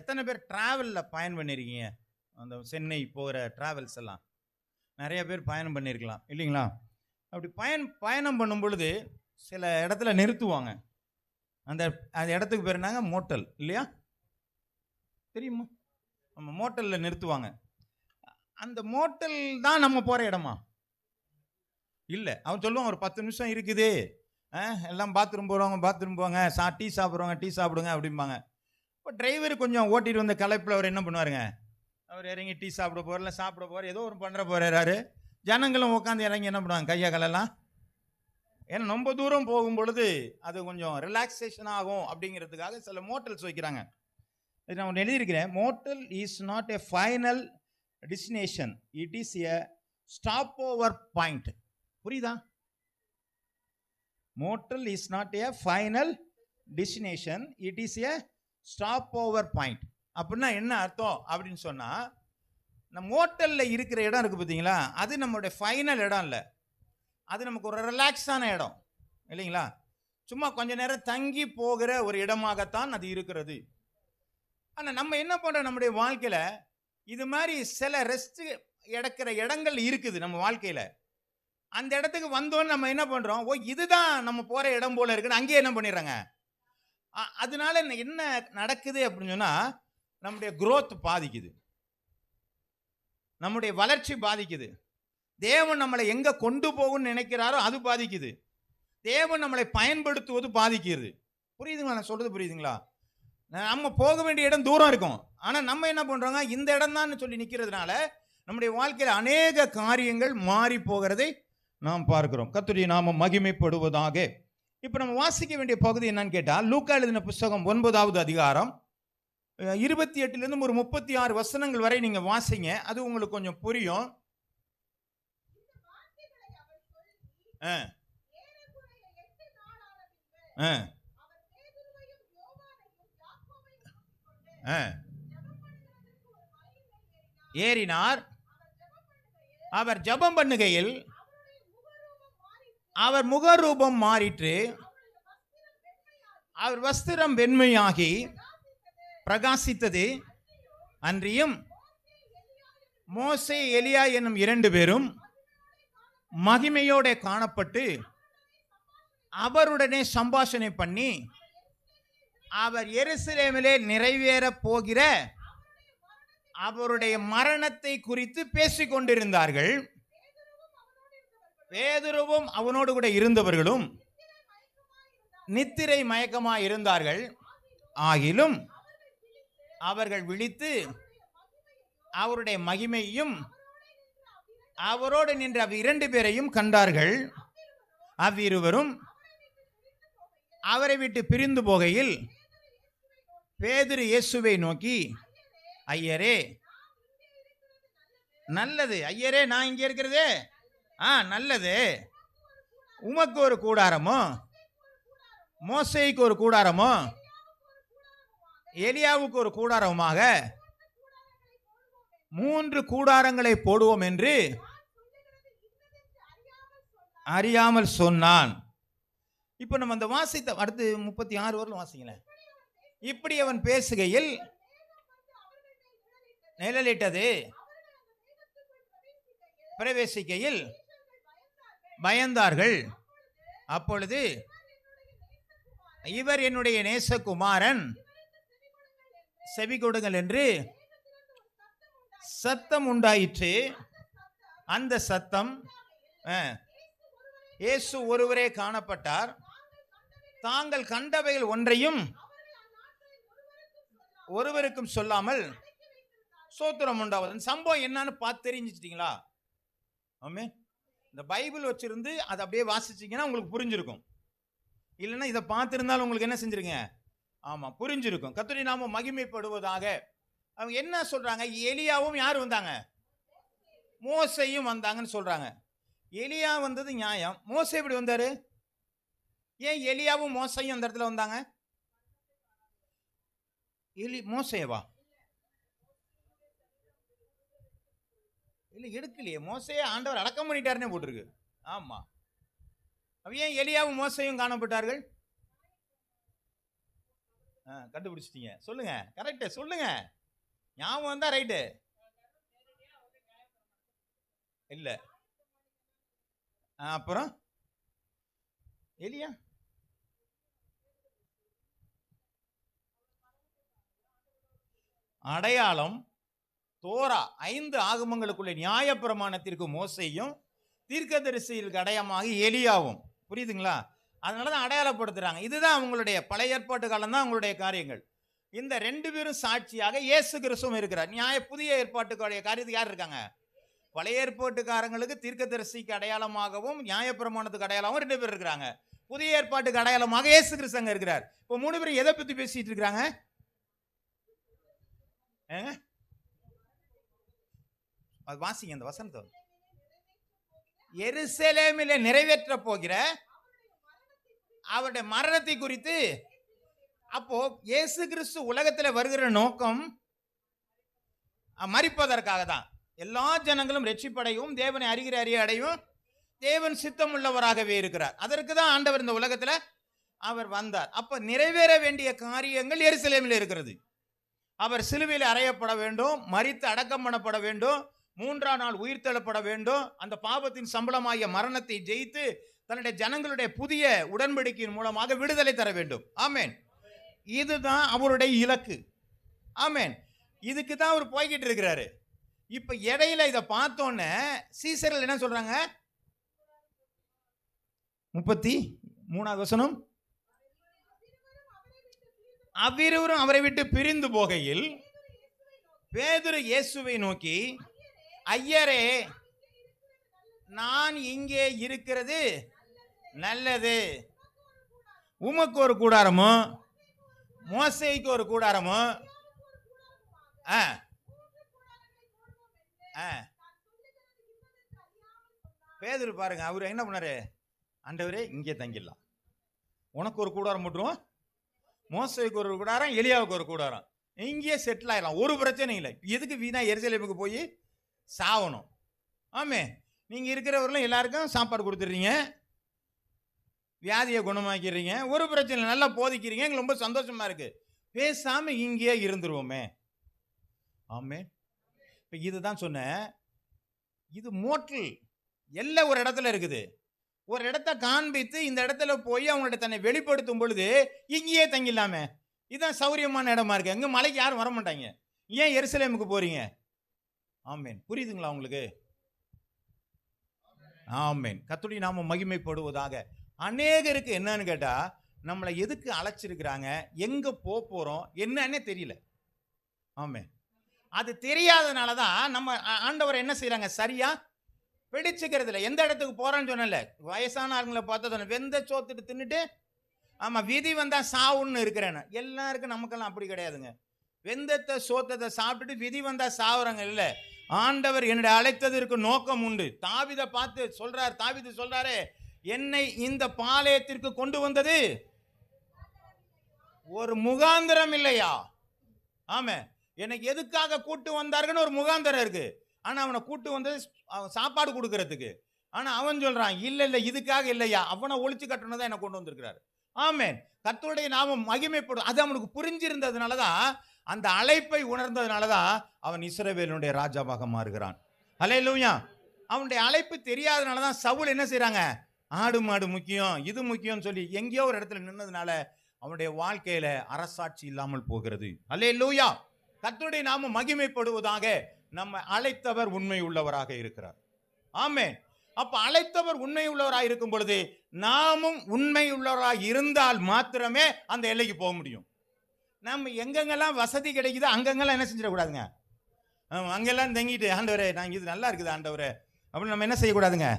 எத்தனை பேர் டிராவலில் பயணம் பண்ணியிருக்கீங்க? அந்த சென்னை போகிற டிராவல்ஸ் எல்லாம் நிறைய பேர் பயணம் பண்ணியிருக்கலாம் இல்லைங்களா? அப்படி பயணம் பண்ணும் பொழுது சில இடத்துல நிறுத்துவாங்க. அந்த அந்த இடத்துக்கு பேர் என்னங்க? மோட்டல் இல்லையா? தெரியுமா? நம்ம மோட்டலில் நிறுத்துவாங்க. அந்த மோட்டல் தான் நம்ம போகிற இடமா? இல்லை. அவன் சொல்லுவான் ஒரு 10 நிமிஷம் இருக்குது, எல்லாம் பாத்ரூம் போவாங்க, டீ சாப்பிட்றவங்க டீ சாப்பிடுங்க அப்படிம்பாங்க. இப்போ டிரைவர் கொஞ்சம் ஓட்டிட்டு வந்த களைப்பில் அவர் என்ன பண்ணுவாருங்க? அவர் இறங்கி டீ சாப்பிட போகிறல சாப்பிட போகிறார், ஏதோ ஒரு பண்ணுற போகிறாரு. ஜனங்களும் உட்காந்து இறங்கி என்ன பண்ணுவாங்க? கையை கலெல்லாம். ஏன்னா ரொம்ப தூரம் போகும் பொழுது அது கொஞ்சம் ரிலாக்ஸேஷன் ஆகும் அப்படிங்கிறதுக்காக சில மோட்டல்ஸ் வைக்கிறாங்க. இது நான் எழுதியிருக்கிறேன். Motel is not a final destination, it is a stop over point. புரியுதா? Motel is not a final destination, it is a stop over point. அப்படின்னா என்ன அர்த்தம் அப்படின்னு சொன்னா, நம்ம மோட்டல்ல இருக்கிற இடம் இருக்கு பார்த்தீங்களா, அது நம்மளுடைய ஃபைனல் இடம் இல்லை. அது நமக்கு ஒரு ரிலாக்ஸான இடம் இல்லைங்களா? சும்மா கொஞ்ச நேரம் தங்கி போகிற ஒரு இடமாகத்தான் அது இருக்கிறது. ஆனால் நம்ம என்ன பண்ணுறோம்? நம்முடைய வாழ்க்கையில் இது மாதிரி சில ரெஸ்ட் எடுக்கிற இடங்கள் இருக்குது நம்ம வாழ்க்கையில். அந்த இடத்துக்கு வந்தோன்னு நம்ம என்ன பண்ணுறோம்? ஓ, இதுதான் நம்ம போகிற இடம் போல இருக்குன்னு அங்கேயே என்ன பண்ணிடுறாங்க. அதனால என்ன நடக்குது அப்படின்னு சொன்னால், நம்முடைய growth பாதிக்குது, நம்முடைய வளர்ச்சி பாதிக்குது. தேவன் நம்மளை எங்கே கொண்டு போகும்னு நினைக்கிறாரோ அது பாதிக்குது. தேவன் நம்மளை பயன்படுத்துவது பாதிக்கிறது. புரியுதுங்களா? நான் சொல்கிறது புரியுதுங்களா? நம்ம போக வேண்டிய இடம் தூரம் இருக்கும், ஆனால் நம்ம என்ன பண்ணுறோங்க? இந்த இடம் தான் சொல்லி நிற்கிறதுனால நம்முடைய வாழ்க்கையில் அநேக காரியங்கள் மாறி போகிறதை நாம் பார்க்கிறோம். கர்த்தருடைய நாமம் மகிமைப்படுவதாக. இப்போ நம்ம வாசிக்க வேண்டிய பகுதி என்னன்னு கேட்டால், லூக்கா எழுதின புஸ்தகம் 9வது அதிகாரம் 28லேருந்து ஒரு 36 வசனங்கள் வரை நீங்க வாசிங்க, அது உங்களுக்கு கொஞ்சம் புரியும். ஏறினார். அவர் ஜெபம் பண்ணுகையில் அவர் முகரூபம் மாறிற்று, அவர் வஸ்திரம் வெண்மையாகி பிரகாசித்தது. அன்றியும் மோசே எலியா என்னும் 2 பேரும் மகிமையோட காணப்பட்டு அவருடனே சம்பாஷணை பண்ணி அவர் எருசலேமிலே நிறைவேற போகிற அவருடைய மரணத்தை குறித்து பேசிக் கொண்டிருந்தார்கள். பேதுருவும் அவனோடு கூட இருந்தவர்களும் நித்திரை மயக்கமாய் இருந்தார்கள். ஆகிலும் அவர்கள் விழித்து அவருடைய மகிமையும் அவரோடு நின்ற 2 பேரையும் கண்டார்கள். அவ்விருவரும் அவரை விட்டு பிரிந்து போகையில் பேதுரு இயேசுவை நோக்கி, ஐயரே, நல்லது. ஐயரே, நான் இங்கே இருக்கிறதே நல்லது. உமக்கு ஒரு கூடாரமோ, மோசேக்கு ஒரு கூடாரமோ, எலியாவுக்கு ஒரு கூடாரமாக 3 கூடாரங்களை போடுவோம் என்று அறியாமல் சொன்னான். இப்ப நம்ம அந்த வாசித்த அடுத்து 36 வரலும் வாசிங்களேன். இப்படி அவன் பேசுகையில் நிழலிட்டது, பிரவேசிக்கையில் பயந்தார்கள். அப்பொழுது இவர் என்னுடைய நேசகுமாரன், செவி கொடுங்கள் என்று சத்தம் உண்டாயிற்று. அந்த சத்தம் இயேசு ஒருவரே காணப்பட்டார். தாங்கள் கண்டவைகள் ஒன்றையும் ஒருவருக்கும் சொல்லாமல் சோத்திரம் உண்டாவது. சம்பவம் என்னன்னு பார்த்து தெரிஞ்சுட்டீங்களா? ஆமென். இந்த பைபிள் வச்சிருந்து அதை அப்படியே வாசிச்சீங்கன்னா உங்களுக்கு புரிஞ்சிருக்கும். இல்லைன்னா இதை பார்த்திருந்தாலும் உங்களுக்கு என்ன செஞ்சிருங்க? ஆமா, புரிஞ்சிருக்கும். கர்த்தருடைய நாமம் மகிமைப்படுவதாக. அவங்க என்ன சொல்றாங்க? எலியாவும் யார் வந்தாங்க? மோசேயும் வந்தாங்கன்னு சொல்றாங்க. எலியா வந்தது நியாயம். மோசே எப்படி வந்தாரு? ஏன் எலியாவும் மோசையும் அந்த இடத்துல வந்தாங்க? மோசேவா? இல்லை, எடுக்கலையே. மோசையை ஆண்டவர் அடக்கம் பண்ணிட்டாருன்னே போட்டிருக்கு. ஆமா, ஏன் எலியாவும் மோசையும் காணப்பட்டார்கள்? கண்டுபிடிச்சிட்டீங்க. சொல்லுங்க, கரெக்டு சொல்லுங்க. ஞாபகம் வந்தா ரைட்டு. இல்ல அப்புறம் எலியா அடையாளம் தோரா 5 ஆகமங்களுக்குள்ள நியாயப்பிரமாணத்திற்கு மோசையும் தீர்க்கதரிசிகளுக்கு அடையாளமாக எலியாவும். புரியுதுங்களா? அதனாலதான் அடையாளப்படுத்துறாங்க. இதுதான் அவங்களுடைய பழைய ஏற்பாட்டு காலம் தான் அவங்களுடைய காரியங்கள். இந்த 2 பேரும் சாட்சியாக இயேசு கிறிஸ்துவும் இருக்கிறார். புதிய ஏற்பாட்டுடைய காரியத்துக்கு யார் இருக்காங்க? பழைய ஏற்பாட்டுக்காரங்களுக்கு தீர்க்கதரிசிக்கு அடையாளமாகவும் நியாயப்பிரமாணத்துக்கு அடையாளமாகவும் 2 பேர் இருக்கிறாங்க. புதிய ஏற்பாட்டுக்கு அடையாளமாக இயேசு கிறிஸ்து அங்க இருக்கிறார். இப்போ 3 பேரும் எதை பத்தி பேசிட்டு இருக்காங்க? அது வாசிங்க அந்த வசனத்தை. எருசலேமிலே நிறைவேற்ற போகிற அவருடைய மரணத்தை குறித்து. அப்போ இயேசு கிறிஸ்து உலகத்தில் வருகிற நோக்கம் மரிப்பதற்காக தான். எல்லா ஜனங்களும் ரட்சிப்படையும் தேவனை அறிகிற அடையும் தேவன் சித்தம் உள்ளவராகவே இருக்கிறார். அதற்கு தான் ஆண்டவர் இந்த உலகத்தில் அவர் வந்தார். அப்ப நிறைவேற வேண்டிய காரியங்கள் எருசலேமில் இருக்கிறது. அவர் சிலுவையில் அறையப்பட வேண்டும், மரித்து அடக்கம் பண்ணப்பட வேண்டும், 3ஆம் நாள் உயிர்த்தெழப்பட வேண்டும், அந்த பாவத்தின் சம்பளமாகிய மரணத்தை ஜெயித்து தன்னுடைய ஜனங்களுடைய புதிய உடன்படிக்கையின் மூலமாக விடுதலை தர வேண்டும். ஆமேன். இதுதான் அவருடைய இலக்கு. ஆமேன். இதுக்கு தான் அவர் போய்கிட்டு இருக்கிறாரு. இப்ப இடையில இதை பார்த்தோன்னே சீசர்கள் என்ன சொல்றாங்க? 33வது வசனம். அவ்விருவரும் அவரை விட்டு பிரிந்து போகையில் பேதுரு இயேசுவை நோக்கி, ஐயரே, நான் இங்கே இருக்கிறது நல்லது. உமக்கு ஒரு கூடாரமோ மோசேக்கு ஒரு கூடாரமோ பேதுரு பாருங்க, அவரு என்ன பண்ணாரு? ஆண்டவரே, இங்கே தங்கிடலாம், உனக்கு ஒரு கூடாரம் போட்டுருவோம், மோசேக்கு ஒரு கூடாரம், எலியாவுக்கு ஒரு கூடாரம், இங்கேயே செட்டில் ஆயிடலாம், ஒரு பிரச்சனையும் இல்லை. எதுக்கு வீணா எருசலேமுக்கு போய் சாவணும்? ஆமே, நீங்க இருக்கிறவர்களும் எல்லாருக்கும் சாப்பாடு கொடுத்துடுறீங்க, வியாதியை குணமாக்கிறீங்க, ஒரு பிரச்சனை நல்லா போதிக்கிறீங்க, எங்களுக்கு ரொம்ப சந்தோஷமா இருக்கு, பேசாம இங்கேயே இருந்துருவோமே. ஆமே. இப்ப இதுதான் சொன்னேன், இது மோட்டல் எல்லாம் ஒரு இடத்துல இருக்குது. ஒரு இடத்த காண்பித்து இந்த இடத்துல போய் அவங்கள்ட்ட தன்னை வெளிப்படுத்தும் பொழுது இங்கேயே தங்கிடலாமே, இதுதான் சௌரியமான இடமா இருக்கு. எங்க மலைக்கு யாரும் வர மாட்டாங்க, ஏன் எருசலேமுக்கு போறீங்க? ஆமேன். புரியுதுங்களா உங்களுக்கு? ஆமேன். கர்த்தருடைய நாமம் மகிமைப்படுவதாக. அநேகருக்கு என்னன்னு கேட்டா, நம்மளை எதுக்கு அழைச்சிருக்கிறாங்க, எங்க போறோம் என்னன்னே தெரியல. ஆமேன். அது தெரியாதனாலதான் நம்ம ஆண்டவர் என்ன செய்யறாங்க, சரியா பிடிச்சுக்கிறது இல்லை. எந்த இடத்துக்கு போறேன்னு சொன்னல, வயசான ஆளுங்களை பார்த்தா வெந்த சோத்துட்டு தின்னுட்டு, ஆமா விதி வந்தா சாவுன்னு இருக்கிறேன்னு. எல்லாருக்கும் நமக்கெல்லாம் அப்படி கிடையாதுங்க. வெந்தத்தை சோத்தத்தை சாப்பிட்டுட்டு விதி வந்தா சாவுறாங்க இல்ல. ஆண்டவர் என்னுடைய அழைத்ததற்கு நோக்கம் உண்டு. தாவீதை பார்த்து சொல்றார், தாவீது சொல்றாரு, என்னை இந்த பாளையத்திற்கு கொண்டு வந்தது ஒரு முகாந்திரம் இல்லையா? ஆமா, எனக்கு எதுக்காக கூட்டு வந்தாருன்னு ஒரு முகாந்திரம் இருக்கு. ஆனா அவனை கூட்டு வந்தது சாப்பாடு கொடுக்கறதுக்கு. ஆனா அவன் சொல்றான், இல்ல இல்ல இதுக்காக இல்லையா, அவனை ஒழிச்சு கட்டணும் என்னை கொண்டு வந்திருக்கிறாரு. ஆமேன். கர்த்தருடைய நாமம் மகிமைப்படும். அது அவனுக்கு புரிஞ்சிருந்ததுனாலதான், அந்த அழைப்பை உணர்ந்ததுனாலதான் அவன் இஸ்ரவேலுடைய ராஜாவாக மாறுகிறான். அல்லேலூயா. அவனுடைய அழைப்பு தெரியாதனாலதான் சவுல் என்ன செய்யறாங்க, ஆடு மாடு முக்கியம், இது முக்கியம் சொல்லி எங்கேயோ ஒரு இடத்துல நின்னதுனால அவனுடைய வாழ்க்கையில அரசாட்சி இல்லாமல் போகிறது. அல்லேலூயா. கர்த்தருடைய நாமம் மகிமைப்படுவதாக. நம்ம அழைத்தவர் உண்மை உள்ளவராக இருக்கிறார். ஆமென். அப்ப அழைத்தவர் உண்மை உள்ளவராக இருக்கும் பொழுது நாமும் உண்மை உள்ளவராக இருந்தால் மாத்திரமே அந்த எல்லைக்கு போக முடியும். நம்ம எங்கெங்கெல்லாம் வசதி கிடைக்குதோ அங்கெங்கெல்லாம் என்ன செஞ்சிடக்கூடாதுங்க, அங்கெல்லாம் தங்கிட்டு ஆண்டவரே நாங்கள் இது நல்லா இருக்குது ஆண்டவரே அப்படின்னு நம்ம என்ன செய்யக்கூடாதுங்க.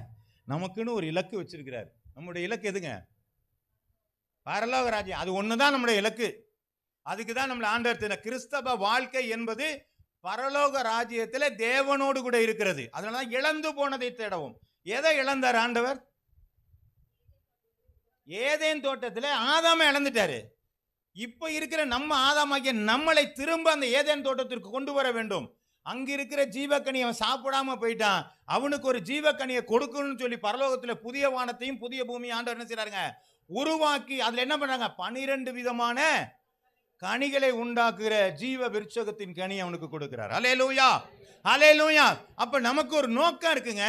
நமக்குன்னு ஒரு இலக்கு வச்சிருக்கிறார். நம்முடைய இலக்கு எதுங்க? பரலோக ராஜ்யம். அது ஒண்ணுதான் நம்முடைய இலக்கு. அதுக்கு தான் நம்மளை ஆண்டவர் கிறிஸ்தவ வாழ்க்கை என்பது பரலோக ராஜ்யத்தில் தேவனோடு கூட இருக்கிறது. அதனாலதான் இழந்து போனதை தேடவும். எதை இழந்தார் ஆண்டவர்? ஏதேன் தோட்டத்தில் ஆதாமை இழந்துட்டாரு. இப்ப இருக்கிற நம்ம ஆதாமாகிய நம்மளை திரும்ப அந்த ஏதேன் தோட்டத்திற்கு கொண்டு வர வேண்டும். அங்க இருக்கிற ஜீவக்கனி அவன் சாப்பிடாம போயிட்டான், அவனுக்கு ஒரு ஜீவக்கனியை கொடுக்கணும்னு சொல்லி பரலோகத்தில் புதிய வானத்தையும் புதிய பூமியும் ஆண்டவர் என்ன செய்றாருங்க, உருவாக்கி அதுல என்ன பண்றாங்க, 12 விதமான கனிகளை உண்டாக்குற ஜீவ விருட்சகத்தின் கனி அவனுக்கு கொடுக்கிறார். அல்லேலூயா, அல்லேலூயா. அப்ப நமக்கு ஒரு நோக்கம் இருக்குங்க.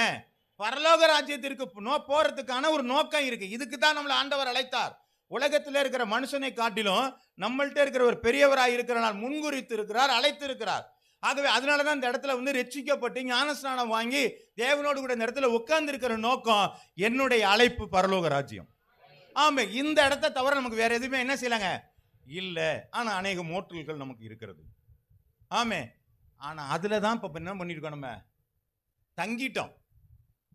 பரலோக ராஜ்யத்திற்கு போறதுக்கான ஒரு நோக்கம் இருக்கு. இதுக்கு தான் நம்மளை ஆண்டவர் அழைத்தார். உலகத்தில் இருக்கிற மனுஷனை காட்டிலும் நம்மள்ட்ட இருக்கிற ஒரு பெரியவராய் இருக்கிறனால் முன்குறித்து இருக்கிறார், அழைத்து இருக்கிறார். ஆகவே அதனாலதான் இந்த இடத்துல ரட்சிக்கப்பட்டு ஞானஸ்நானம் வாங்கி தேவனோடு கூட இந்த இடத்துல உட்கார்ந்து இருக்கிற நோக்கம் என்னுடைய அழைப்பு பரலோக ராஜ்யம். ஆமா, இந்த இடத்தை தவிர நமக்கு வேற எதுவுமே என்ன செய்யலாங்க இல்ல. ஆனா அநேக மோட்டல்கள் நமக்கு இருக்கிறது. ஆமே, ஆனா அதுலதான் இப்ப என்ன பண்ணிருக்கோம், நம்ம தங்கிட்டோம்.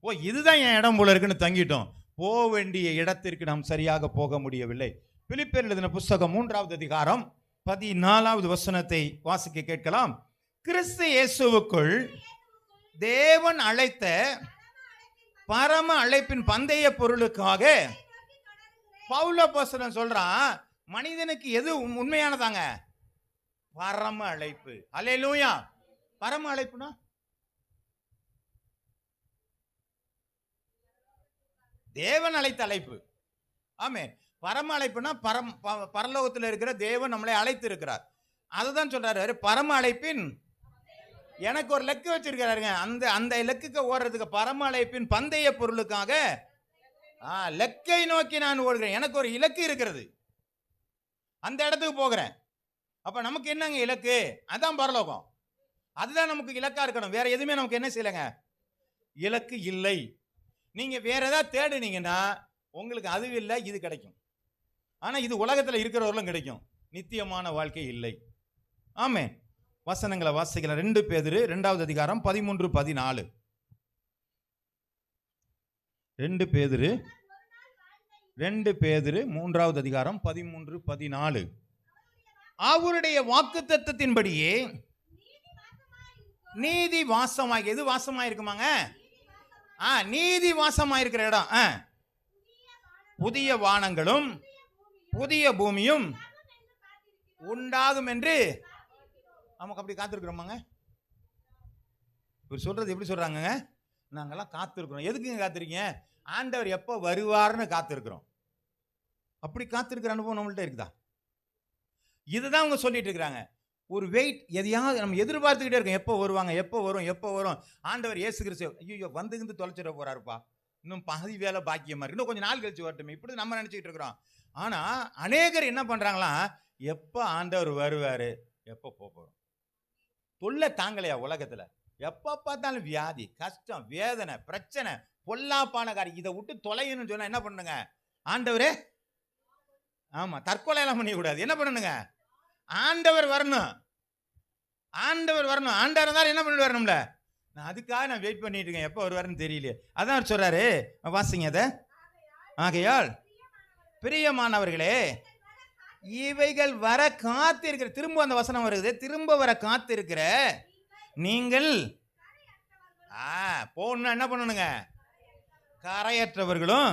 ஓ, இதுதான் என் இடம் போல இருக்குன்னு தங்கிட்டோம். போக வேண்டிய இடத்திற்கு நாம் சரியாக போக முடியவில்லை. பிலிப்பியர் எழுதின புஸ்தகம் 3வது அதிகாரம் 14வது வசனத்தை வாசிக்க கேட்கலாம். கிறிஸ்து இயேசுவுக்குள் தேவன் அழைத்த பரம அழைப்பின் பந்தய பொருளுக்காக பவுல் அப்போஸ்தலன் சொல்றான், மனிதனுக்கு எது உண்மையானதாங்க? பரம அழைப்பு. அல்லேலூயா. பரம அழைப்புனா தேவன் அழைத்த அழைப்பு. ஆமே, பரம அழைப்புனா பரலோகத்தில் இருக்கிற தேவன் நம்மளை அழைத்து இருக்கிறார். அதுதான் சொல்றாரு பரம அழைப்பின். எனக்கு ஒரு லக்கு வச்சிருக்கிறாருங்க. அந்த லக்குக்கு ஓடுறதுக்கு பரம அழைப்பின் பந்தய பொருளுக்காக லக்கை நோக்கி நான் ஓடுகிறேன். எனக்கு ஒரு இலக்கு இருக்கிறது, அந்த இடத்துக்கு போகிறேன். அப்ப நமக்கு என்னங்க இலக்கு? அதான் பரலோகம். அதுதான் நமக்கு இலக்கா இருக்கணும். வேற எதுவுமே நமக்கு என்ன செய்யலைங்க, இலக்கு இல்லை. நீங்க வேற ஏதாவது தேடுனீங்கன்னா உங்களுக்கு அது இல்லை, இது கிடைக்கும். ஆனா இது உலகத்துல இருக்கிறவர்களும் கிடைக்கும், நித்தியமான வாழ்க்கை இல்லை. ஆமே, வசனங்களை வாசிக்கலாம். 2 பேதுரு 2வது அதிகாரம் 13-14. 2 பேதுரு 3வது அதிகாரம் 13-14. அவருடைய வாக்குத்தத்தத்தின்படியே நீதி வாசமாய். எது வாசமாய் இருக்குமாங்க? நீதி வாசமாயிருக்கிற இடம். புதிய வானங்களும் புதிய பூமியும் உண்டாகும் என்று நமக்கு அப்படி காத்திருக்கிறோமாங்க? சொல்றது எப்படி சொல்றாங்க? நாங்கெல்லாம் காத்திருக்கிறோம். எதுக்குங்க காத்திருக்கீங்க? ஆண்டவர் எப்போ வருவார்னு காத்திருக்கிறோம். அப்படி காத்திருக்கிற அனுபவம் நம்மள்ட்ட இருக்குதா? இதுதான் அவங்க சொல்லிட்டு இருக்கிறாங்க. ஒரு வெயிட், எதையாவது நம்ம எதிர்பார்த்துக்கிட்டே இருக்கோம். எப்போ வருவாங்க, எப்போ வரும், எப்போ வரும். ஆண்டவர் இயேசு கிறிஸ்து ஐயோ வந்து தொலைச்சிட போறாருப்பா, இன்னும் பாதி வேலை பாக்கியமா இருக்கு, இன்னும் கொஞ்சம் நாள் கழிச்சு வரட்டுமே, இப்படி நம்ம நினைச்சிட்டு இருக்கிறோம். ஆனா அநேகர் என்ன பண்றாங்களாம், எப்போ ஆண்டவர் வருவாரு, எப்போ போறோம். தொல்லை தாங்கலையா உலகத்துல? எப்போ பார்த்தாலும் வியாதி, கஷ்டம், வேதனை, பிரச்சனை, பொல்லாப்பான காரியம். இதை விட்டு தொலைன்னு சொன்னா என்ன பண்ணுங்க? ஆண்டவரே, ஆமா, தற்கொலை எல்லாம் பண்ண கூடாது. என்ன பண்ணணுங்க? ஆண்டவர் வரணும், ஆண்டவர் வரணும். ஆண்டவர் இருந்தாலும் என்ன பண்ணிட்டு வரணும்ல? நான் அதுக்காக நான் வெயிட் பண்ணிட்டு இருக்கேன், எப்போ வருவாருன்னு தெரியலையே. அதான் அவர் சொல்றாரு, வாசிங்க அதை. ஆகையால் பிரியமானவர்களே, இவைகள் வர காத்து இருக்கிற, திரும்ப அந்த வசனம் வருது, திரும்ப வர காத்து இருக்கிற நீங்கள் போகணும்னா என்ன பண்ணணுங்க? கரையற்றவர்களும்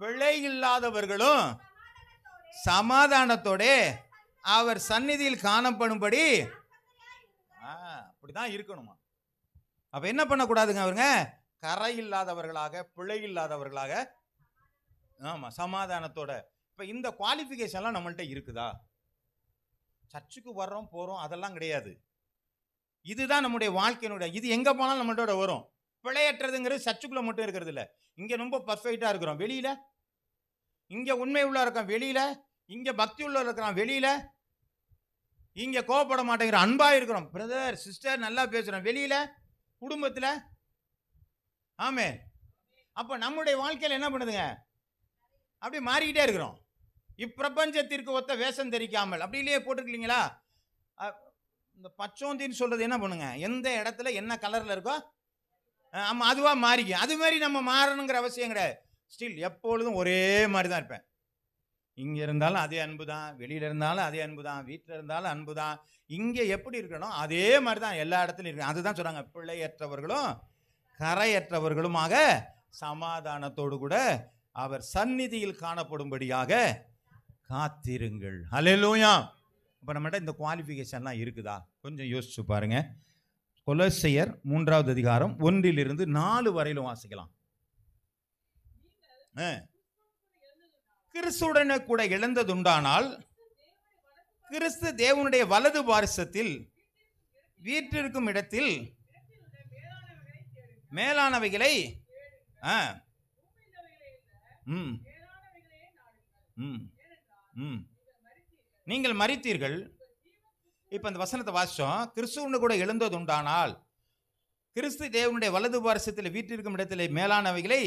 பிழை இல்லாதவர்களும் சமாதானத்தோட அவர் சந்நிதியில் காணப்படும்படி அப்படிதான் இருக்கணுமா? அப்ப என்ன பண்ணக்கூடாதுங்க? அவருங்க கரை இல்லாதவர்களாக, பிழை இல்லாதவர்களாக, ஆமா, சமாதானத்தோட. இப்ப இந்த குவாலிஃபிகேஷன்லாம் நம்மள்ட்ட இருக்குதா? சர்ச்சுக்கு வர்றோம் போறோம் அதெல்லாம் கிடையாது. இதுதான் நம்முடைய வாழ்க்கையினுடைய, இது எங்க போனாலும் நம்மள்ட்ட வரும். பிழையற்றதுங்கிறது சர்ச்சுக்குள்ள மட்டும் இருக்கிறது இல்லை. இங்க ரொம்ப பர்ஃபெக்டா இருக்கிறோம் வெளியில, இங்க உண்மை உள்ள இருக்கோம் வெளியில, இங்க பக்தி உள்ள இருக்கிறோம் வெளியில, இங்க கோபப்பட மாட்டேங்கிற அன்பா இருக்கிறோம், பிரதர் சிஸ்டர் நல்லா பேசுறோம் வெளியில, குடும்பத்துல. ஆமே, அப்ப நம்முடைய வாழ்க்கையில என்ன பண்ணுதுங்க? அப்படி மாறிக்கிட்டே இருக்கிறோம். இப்பிரபஞ்சத்திற்கு ஒத்த வேஷம் தெரிக்காமல். அப்படி இல்லையே போட்டுருக்கீங்களா? இந்த பச்சோந்தின்னு சொல்றது என்ன பண்ணுங்க? எந்த இடத்துல என்ன கலர்ல இருக்கோ ஆமா அதுவா மாறிக்க. அது மாதிரி நம்ம மாறணுங்கிற அவசியம் கிடையாது. ஸ்டில் எப்பொழுதும் ஒரே மாதிரி தான் இருப்பேன். இங்க இருந்தாலும் அதே அன்பு தான், வெளியில இருந்தாலும் அதே அன்பு தான், வீட்டில் இருந்தாலும் அன்பு தான். இங்க எப்படி இருக்கணும் அதே மாதிரி தான் எல்லா இடத்துலையும் இருக்கு. அதுதான் சொல்றாங்க, பிழையற்றவர்களும் கரையற்றவர்களுமாக சமாதானத்தோடு கூட அவர் சந்நிதியில் காணப்படும்படியாக காத்திருங்கள். ஹல்லேலூயா. அப்ப நம்மகிட்ட இந்த குவாலிஃபிகேஷன்லாம் இருக்குதா? கொஞ்சம் யோசிச்சு பாருங்க. கொலோசையர் 3வது அதிகாரம் 1-4 வரையிலும் வாசிக்கலாம். கிறிஸ்துவுடனே கூட இழந்ததுண்டானால் கிறிஸ்து தேவனுடைய வலது பாரிசத்தில் வீற்றிருக்கும் இடத்தில் மேலானவைகளை நீங்கள் மரித்தீர்கள். இப்ப இந்த வசனத்தை வாசிச்சோம். கிறிஸ்துவோடு கூட எழுந்தது உண்டானால் கிறிஸ்து தேவனுடைய வலது பாரிசத்தில் வீற்றிருக்கும் இடத்திலே மேலானவைகளை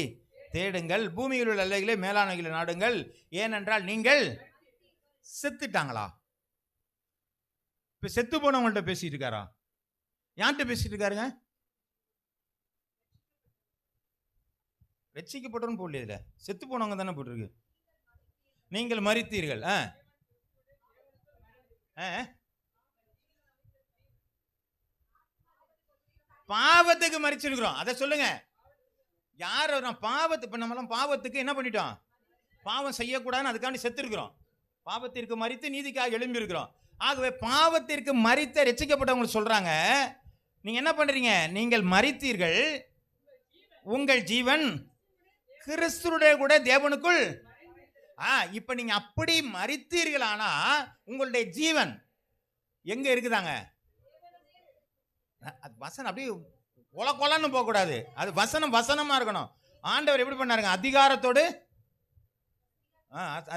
தேடுங்கள், பூமியில் உள்ள அல்லவைகளை மேலானவைகளை நாடுங்கள், ஏனென்றால் நீங்கள் செத்துட்டாங்களா? இப்ப செத்து போனவங்கள்ட்ட பேசிட்டு இருக்காரா? யார்கிட்ட பேசிட்டு இருக்காருங்க? ரட்சிக்கப்பட்டவன் போடல, செத்து போனவங்க தானே போட்டிருக்கு. நீங்கள் மரித்தீர்கள். பாவத்துக்கு மரிச்சிருக்கிறோம். அதை சொல்லுங்க. யார் பாவத்து? இப்ப நம்மளாம் பாவத்துக்கு என்ன பண்ணிட்டோம்? பாவம் செய்யக்கூடாதுன்னு அதுக்காண்டி செத்து இருக்கிறோம். பாவத்திற்கு மரித்து நீதிக்காக எழும்பி இருக்கிறோம். ஆகவே பாவத்திற்கு மரித்த ரட்சிக்கப்பட்டவங்க சொல்றாங்க, நீங்க என்ன பண்றீங்க? நீங்கள் மரித்தீர்கள், உங்கள் ஜீவன் கிறிஸ்துவுடைய கூட தேவனுக்குள். இப்ப நீங்க அப்படி மரித்தீர்களானா உங்களுடைய ஜீவன் எங்க இருக்குதாங்க? அது வசனம் அப்படி கொல கொலன்னு போக கூடாது. அது வசனம் வசனமா இருக்கணும். ஆண்டவர் எப்படி பண்ணாருங்க?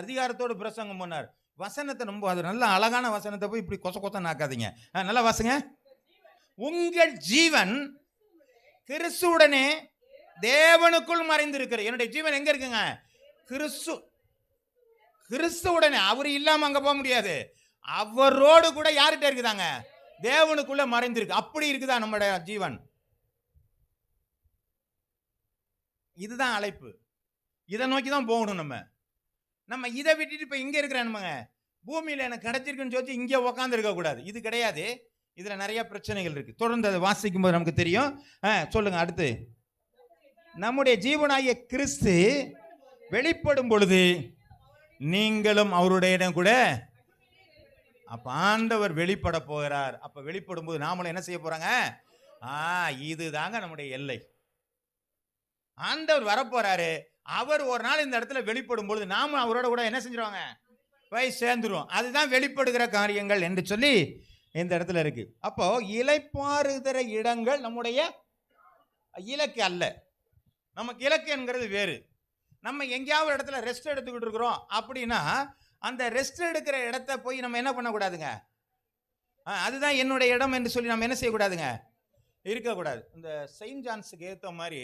அதிகாரத்தோடு பிரசங்கம் பண்ணார். வசனத்தை ரொம்ப அது நல்ல அழகான வசனத்தை போய் இப்படி கொச கொத்த நாக்காதீங்க. நல்லா வாசுங்க. உங்கள் ஜீவன் கிறிஸ்துவுடனே தேவனுக்குள் மறைந்திருக்கிற. என்னுடைய ஜீவன் எங்க இருக்குங்க? கிறிஸ்துவுடனே. அவர் இல்லாம அங்க போக முடியாது. அவரோடு கூட யார்கிட்ட இருக்குதாங்க? தேவனுக்குள்ள மறைந்திருக்கு. அப்படி இருக்குதா நம்முடைய ஜீவன்? இதுதான் அழைப்பு. இதை நோக்கி தான் போகணும். நம்ம இதை விட்டுட்டு இப்ப இங்க இருக்கிறானுங்க, பூமியில எனக்கு கிடைச்சிருக்குன்னு சொல்லி இங்க உக்காந்து இருக்க கூடாது. இது கிடையாது. இதுல நிறைய பிரச்சனைகள் இருக்கு. தொடர்ந்து அதை வாசிக்கும் போது நமக்கு தெரியும். சொல்லுங்க அடுத்து. நம்முடைய ஜீவனாகிய கிறிஸ்து வெளிப்படும் பொழுது நீங்களும் அவருடைய இடம் கூட. அப்ப ஆண்டவர் வெளிப்பட போகிறார். அப்ப வெளிப்படும் போது நாமளும் என்ன செய்ய போறாங்க? இதுதாங்க நம்முடைய எல்லை. ஆண்டவர் வரப்போறாரு. அவர் ஒரு நாள் இந்த இடத்துல வெளிப்படும் பொழுது நாம அவரோட கூட என்ன செஞ்சிருவாங்க? போய் சேர்ந்துருவோம். அதுதான் வெளிப்படுகிற காரியங்கள் என்று சொல்லி இந்த இடத்துல இருக்கு. அப்போ இளைப்பாறுகிற இடங்கள் நம்முடைய இலக்கு அல்ல. நமக்கு இலக்கு என்கிறது வேறு. நம்ம எங்கேயாவது இடத்துல ரெஸ்ட் எடுத்துக்கிட்டு இருக்கிறோம் அப்படின்னா அந்த ரெஸ்ட் எடுக்கிற இடத்த போய் நம்ம என்ன பண்ணக்கூடாதுங்க? அதுதான் என்னுடைய இடம் என்று சொல்லி நம்ம என்ன செய்யக்கூடாதுங்க? இருக்கக்கூடாது. இந்த செயின்ட் ஜான்ஸுக்கு ஏற்ற மாதிரி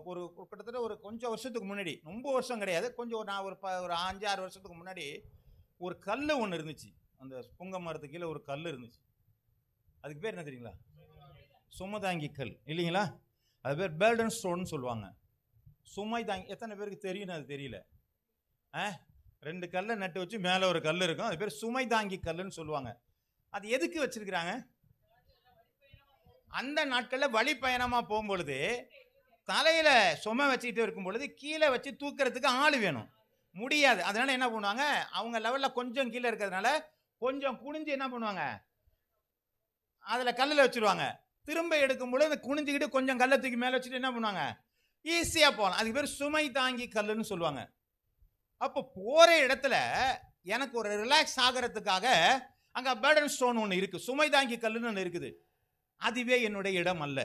ஒரு கிட்டத்தட்ட ஒரு கொஞ்சம் வருஷத்துக்கு முன்னாடி, ரொம்ப வருஷம் கிடையாது, கொஞ்சம் நான் ஒரு 5-6 வருஷத்துக்கு முன்னாடி ஒரு கல் ஒன்று இருந்துச்சு. அந்த புங்க மரத்துக்கு கீழே ஒரு கல் இருந்துச்சு. அதுக்கு பேர் என்ன தெரியுங்களா? சுமதாங்கி கல் இல்லைங்களா? அது பேர் பேர்டன் ஸ்டோன் சொல்லுவாங்க. சுமை தாங்கி எத்தனை பேருக்கு தெரியும்? அது தெரியல. 2 கல்லை நட்டு வச்சு மேலே ஒரு கல் இருக்கும். அது பேர் சுமை தாங்கி கல்லுன்னு சொல்லுவாங்க. அது எதுக்கு வச்சிருக்கிறாங்க? அந்த நாட்களில் வழி பயணமாக போகும்பொழுது தலையில சுமை வச்சுக்கிட்டு இருக்கும் பொழுது கீழே வச்சு தூக்கிறதுக்கு ஆள் வேணும், முடியாது. அதனால என்ன பண்ணுவாங்க? அவங்க லெவல்ல கொஞ்சம் கீழே இருக்கிறதுனால கொஞ்சம் குனிஞ்சு என்ன பண்ணுவாங்க? அதுல கல்லில் வச்சிருவாங்க. திரும்ப எடுக்கும் பொழுது குனிஞ்சுக்கிட்டு கொஞ்சம் கல்லை தூக்கி மேலே வச்சுட்டு என்ன பண்ணுவாங்க? ஈஸியா போகலாம். அதுக்கு பேர் சுமை தாங்கி கல்லுன்னு சொல்லுவாங்க. அப்போ போற இடத்துல எனக்கு ஒரு ரிலாக்ஸ் ஆகிறதுக்காக அங்க பேர்டன் ஸ்டோன் ஒன்று இருக்கு, சுமை தாங்கி கல்லுன்னு ஒன்று இருக்குது. அதுவே என்னுடைய இடம் அல்ல.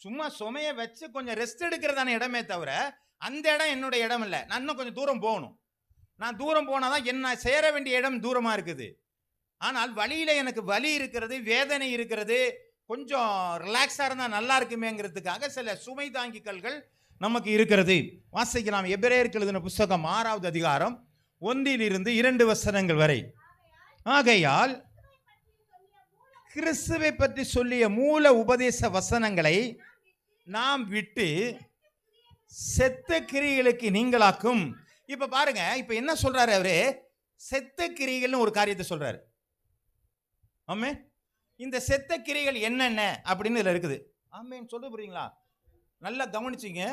சும்மா சுமையை வச்சு கொஞ்சம் ரெஸ்ட் எடுக்கிறதான இடமே தவிர அந்த இடம் என்னுடைய இடம் இல்லை. நான் இன்னும் கொஞ்சம் தூரம் போகணும். நான் தூரம் போனாதான் என்ன சேர வேண்டிய இடம் தூரமா இருக்குது. ஆனால் வழியில எனக்கு வலி இருக்கிறது, வேதனை இருக்கிறது, கொஞ்சம் ரிலாக்ஸா இருந்தா நல்லா இருக்குமேங்கிறதுக்காக சில சுமை தாங்கி கல்கள் நமக்கு இருக்கிறது. வாசிக்கலாம். எபிரேயருக்கு எழுதின புத்தகம் 6வது அதிகாரம் 1 to 2 வசனங்கள் வரை. ஆகையால் கிறிஸ்துவை பற்றி சொல்லிய மூல உபதேச வசனங்களை நாம் விட்டு செத்த கிரியைகளுக்கு நீங்களாக்கும். இப்ப பாருங்க, இப்ப என்ன சொல்றாரு அவரு? செத்த கிரியைகள்னு ஒரு காரியத்தை சொல்றாரு. ஆமே, இந்த செத்த கிரியைகள் என்னென்ன அப்படின்னு இதுல இருக்குது. ஆமேன்னு சொல்ல புரியுங்களா? நல்லா கவனிச்சுங்க.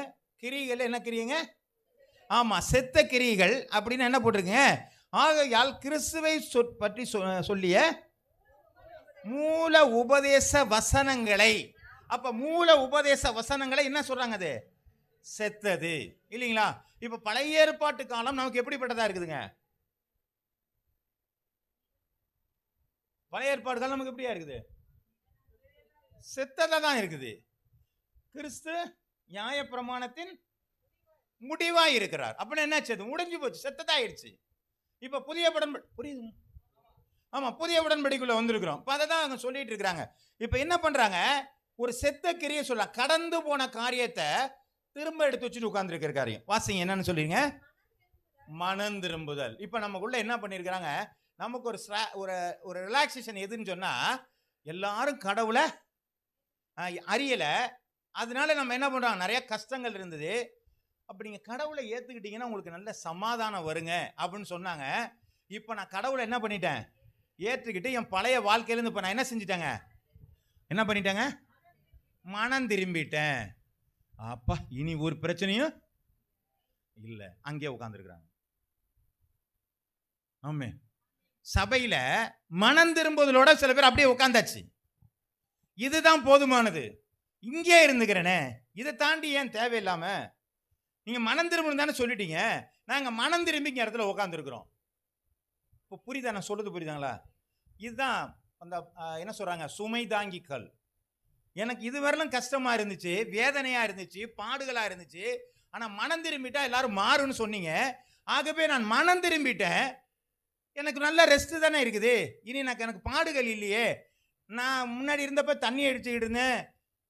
கிரியைகள் என்ன கிரியைங்க? ஆமா, செத்த கிரியைகள் அப்படின்னு என்ன போட்டிருக்குங்க? ஆகையால் கிறிஸ்துவை பற்றி சொல்லிய மூல உபதேச வசனங்களை. அப்ப மூல உபதேச வசனங்களை என்ன சொல்றாங்க? அது செத்தது இல்லைங்களா? இப்ப பழைய ஏற்பாட்டு காலம் நமக்கு எப்படிப்பட்டதா இருக்குதுங்க? பழைய ஏற்பாடுகள் நமக்கு எப்படியா இருக்குது? செத்ததா தான் இருக்குது. கிறிஸ்து நியாயப்பிரமாணத்தின் முடிவாய் இருக்கிறார். அப்படின்னா என்னாச்சு? அது முடிஞ்சு போச்சு, செத்ததா ஆயிடுச்சு. இப்ப புதிய புரியுது? ஆமா, புதிய உடன்படிக்குள்ள வந்திருக்கிறோம். இப்ப அதை தான் அவங்க சொல்லிட்டு இருக்கிறாங்க. இப்ப என்ன பண்றாங்க? ஒரு செத்த கிரியை சொல்லலாம், கடந்து போன காரியத்தை திரும்ப எடுத்து வச்சுட்டு உட்கார்ந்து இருக்கிற காரியம். வாசிங்க, என்னன்னு சொல்றீங்க? மனம் திரும்புதல். இப்ப நமக்குள்ள என்ன பண்ணிருக்கிறாங்க? நமக்கு ஒரு ரிலாக்ஸேஷன் எதுன்னு சொன்னா, எல்லாரும் கடவுளை அறியல, அதனால நம்ம என்ன பண்றோம்? நிறைய கஷ்டங்கள் இருந்தது. அப்ப நீங்க கடவுளை ஏத்துக்கிட்டீங்கன்னா உங்களுக்கு நல்ல சமாதானம் வருங்க அப்படின்னு சொன்னாங்க. இப்ப நான் கடவுளை என்ன பண்ணிட்டேன்? ஏற்றுக்கிட்டு என் பழைய வாழ்க்கையிலிருந்து இப்ப நான் என்ன செஞ்சிட்டேங்க? என்ன பண்ணிட்டேங்க? மனம் திரும்பிட்டேன். அப்பா, இனி ஒரு பிரச்சனையும் இல்ல. அங்கே உட்கார்ந்துருக்காங்க. ஆமே, சபையில மனம் திரும்புதலோட சில பேர் அப்படியே உட்கார்ந்தாச்சு. இதுதான் போதுமானது, இங்கே இருந்துக்கிறேனே, இதை தாண்டி ஏன் தேவையில்லாம? நீங்க மனம் திரும்பணும் தானே சொல்லிட்டீங்க. நாங்க மனம் திரும்பி இங்க இடத்துல உட்கார்ந்துருக்கிறோம். இப்போ புரியுதா நான் சொல்றது? புரியுதாங்களா? இதுதான் அந்த என்ன சொல்றாங்க, சுமை தாங்கிக்கல். எனக்கு இதுவரையிலும் கஷ்டமா இருந்துச்சு, வேதனையா இருந்துச்சு, பாடுகளா இருந்துச்சு. ஆனா மனம் திரும்பிட்டா எல்லாரும் மாறுன்னு சொன்னீங்க. ஆகவே நான் மனம் திரும்பிட்டேன். எனக்கு நல்ல ரெஸ்ட் தானே இருக்குது. இனி எனக்கு பாடுகள் இல்லையே. நான் முன்னாடி இருந்தப்ப தண்ணி அடிச்சுக்கிட்டு இருந்தேன்,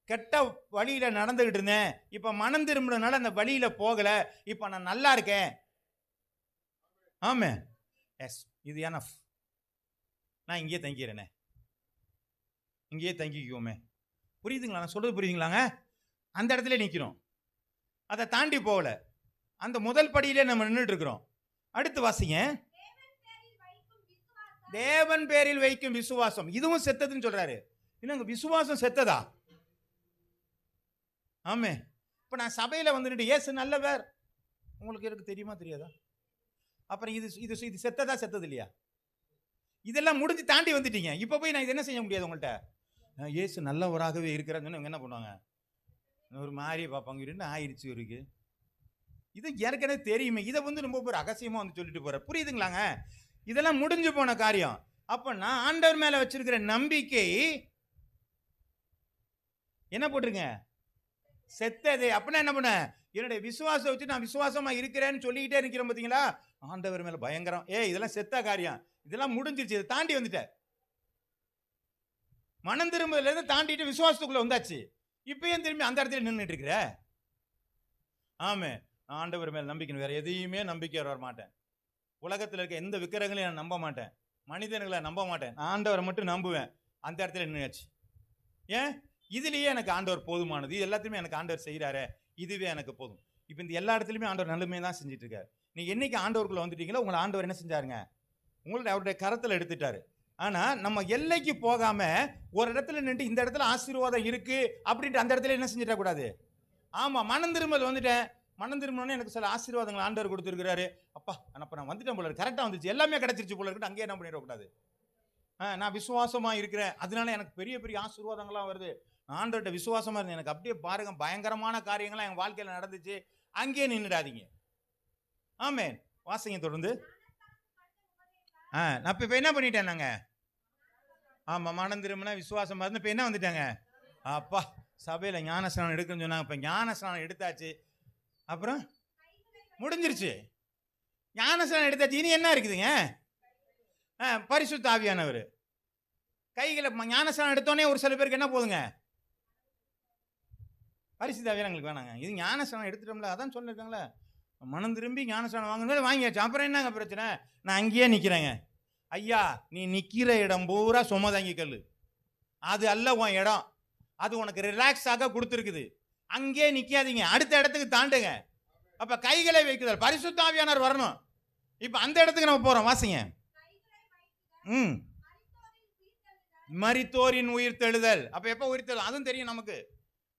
கெட்ட வழியில நடந்துகிட்டு இருந்தேன். இப்ப மனம் திரும்பினால அந்த வழியில போகல. இப்ப நான் நல்லா இருக்கேன். ஆமே, எஸ், இது எனஃப். நான் இங்கேயே தங்கிக்கிறேனே, இங்கேயே தங்கிக்குவோமே. புரியுதுங்களா நான் சொல்றது? புரியுதுங்களாங்க? அந்த இடத்துல நிற்கிறோம், அதை தாண்டி போகல. அந்த முதல் படியிலே நம்ம நின்றுட்டு இருக்கிறோம். அடுத்து வாசிங்க. தேவன் பேரில் வைக்கும் விசுவாசம், இதுவும் செத்ததுன்னு சொல்றாரு. இன்னும் விசுவாசம் செத்ததா? ஆமே. இப்ப நான் சபையில வந்துட்டு இயேசு நல்லவர், உங்களுக்கு எனக்கு தெரியுமா தெரியாதா? அப்புறம் இது இது இது செத்ததா? செத்தது இல்லையா? இதெல்லாம் முடிஞ்சு தாண்டி வந்துட்டீங்க. இப்ப போய் நான் இது என்ன செய்ய முடியாது உங்கள்கிட்ட? இயேசு நல்லவராகவே இருக்கிறான்னு என்ன பண்ணுவாங்க? ஒரு மாதிரி பார்ப்பாங்க. இருந்து ஆயிடுச்சு இருக்கு, இது ஏற்கனவே தெரியுமே. இதை வந்து ரொம்ப ஒரு ரகசியமா வந்து சொல்லிட்டு போற. புரியுதுங்களாங்க? இதெல்லாம் முடிஞ்சு போன காரியம். அப்ப நான் ஆண்டவர் மேல வச்சிருக்கிற நம்பிக்கை என்ன போட்டிருங்க? செத்தது. அப்படின்னா என்ன பண்ண? என்னுடைய விசுவாசம் வச்சு நான் விசுவாசமா இருக்கிறேன்னு சொல்லிக்கிட்டே இருக்கிறேன். பார்த்தீங்களா? ஆண்டவர் மேல பயங்கரம். இதெல்லாம் செத்த காரியம், இதெல்லாம் முடிஞ்சிருச்சு, இதை தாண்டி வந்துட்ட. மனம் திரும்புதல இருந்து தாண்டிட்டு விசுவாசத்துக்குள்ள வந்தாச்சு. இப்பயும் திரும்பி அந்த இடத்துல நின்றுட்டு இருக்கிற. ஆமே, ஆண்டவர் மேல நம்பிக்கை, வேற எதையுமே நம்பிக்கை வர மாட்டேன். உலகத்தில் இருக்க எந்த விக்கிரகங்களையும் நான் நம்ப மாட்டேன், மனிதர்களை நம்ப மாட்டேன், ஆண்டவரை மட்டும் நம்புவேன். அந்த இடத்துல நின்றுச்சு. ஏன்? இதுலயே எனக்கு ஆண்டவர் போதுமானது, இது எல்லாத்தையுமே எனக்கு ஆண்டவர் செய்யறாரு, இதுவே எனக்கு போதும். இப்போ இந்த எல்லா இடத்துலையுமே ஆண்டவர் நல்லமே தான் செஞ்சுட்டு இருக்காரு. நீங்க என்னைக்கு ஆண்டவருக்குள்ள வந்துட்டீங்களோ உங்களை ஆண்டவர் என்ன செஞ்சாருங்க? உங்களுடைய அவருடைய கரத்தில் எடுத்துட்டாரு. ஆனா நம்ம எல்லைக்கு போகாம ஒரு இடத்துல நின்று இந்த இடத்துல ஆசீர்வாதம் இருக்கு அப்படின்ட்டு அந்த இடத்துல என்ன செஞ்சிட கூடாது. ஆமா, மனம் திரும்பல் வந்துட்டேன். மனம் திரும்பணும்னு எனக்கு சில ஆசீர்வாதங்கள் ஆண்டவர் கொடுத்துருக்கிறாரு. அப்பா, அப்ப நான் வந்துட்டேன் போல, கரெக்டா வந்துச்சு, எல்லாமே கிடைச்சிருச்சு போல இருக்கு. அங்கேயே என்ன பண்ணிடக்கூடாது. நான் விசுவாசமா இருக்கிறேன், அதனால எனக்கு பெரிய பெரிய ஆசீர்வாதங்கள்லாம் வருது. ஆண்டவர்கிட்ட விசுவாசமா இருந்தேன், எனக்கு அப்படியே பாருங்க பயங்கரமான காரியங்கள்லாம் என் வாழ்க்கையில நடந்துச்சு. அங்கேயே நின்றுடாதீங்க. ஆமே, வாசிங்க தொடர்ந்து. நான் இப்ப என்ன பண்ணிட்டேன்? நாங்க ஆமா, மனம் திரும்பினா விசுவாசமா இருந்து இப்ப என்ன வந்துட்டாங்க? அப்பா, சபையில ஞானஸ்நானம் எடுக்கணும்னு சொன்னாங்க. இப்ப ஞானஸ்நானம் எடுத்தாச்சு, அப்புறம் முடிஞ்சிருச்சு. ஞானஸ்நானம் எடுத்தாச்சு, இனி என்ன இருக்குதுங்க? பரிசுத்த ஆவியானவர் கைகளை ஞானஸ்நானம் எடுத்தோடனே ஒரு சில பேருக்கு என்ன போதுங்க? பரிசுத்த ஆவியான எங்களுக்கு வேணாங்க, இது ஞானஸ்நானம் எடுத்துட்டோம்ல, அதான் சொல்லிருக்காங்களே, மனம் திரும்பி ஞானஸ்நானம் வாங்கணும், வாங்கியாச்சு. அப்புறம் என்னங்க பிரச்சனை? நான் அங்கேயே நிற்கிறேங்க. ஐயா, நீ நிற்கிற இடம் பூரா சும தாங்கி கல்லு, அது அல்ல உன் இடம், அது உனக்கு ரிலாக்ஸ் ஆக கொடுத்துருக்குது. அங்கே நிற்காதீங்க, அடுத்த இடத்துக்கு தாண்டுங்க. அப்ப கைகளை வைக்குதல், பரிசுத்த ஆவியானவர் வரணும். இப்ப அந்த இடத்துக்கு நம்ம போறோம். வாசிங்க. மரித்தோரின் உயிர் தெழுதல். அப்ப எப்ப உயிர் தெழுதல்? அதுவும் தெரியும் நமக்கு.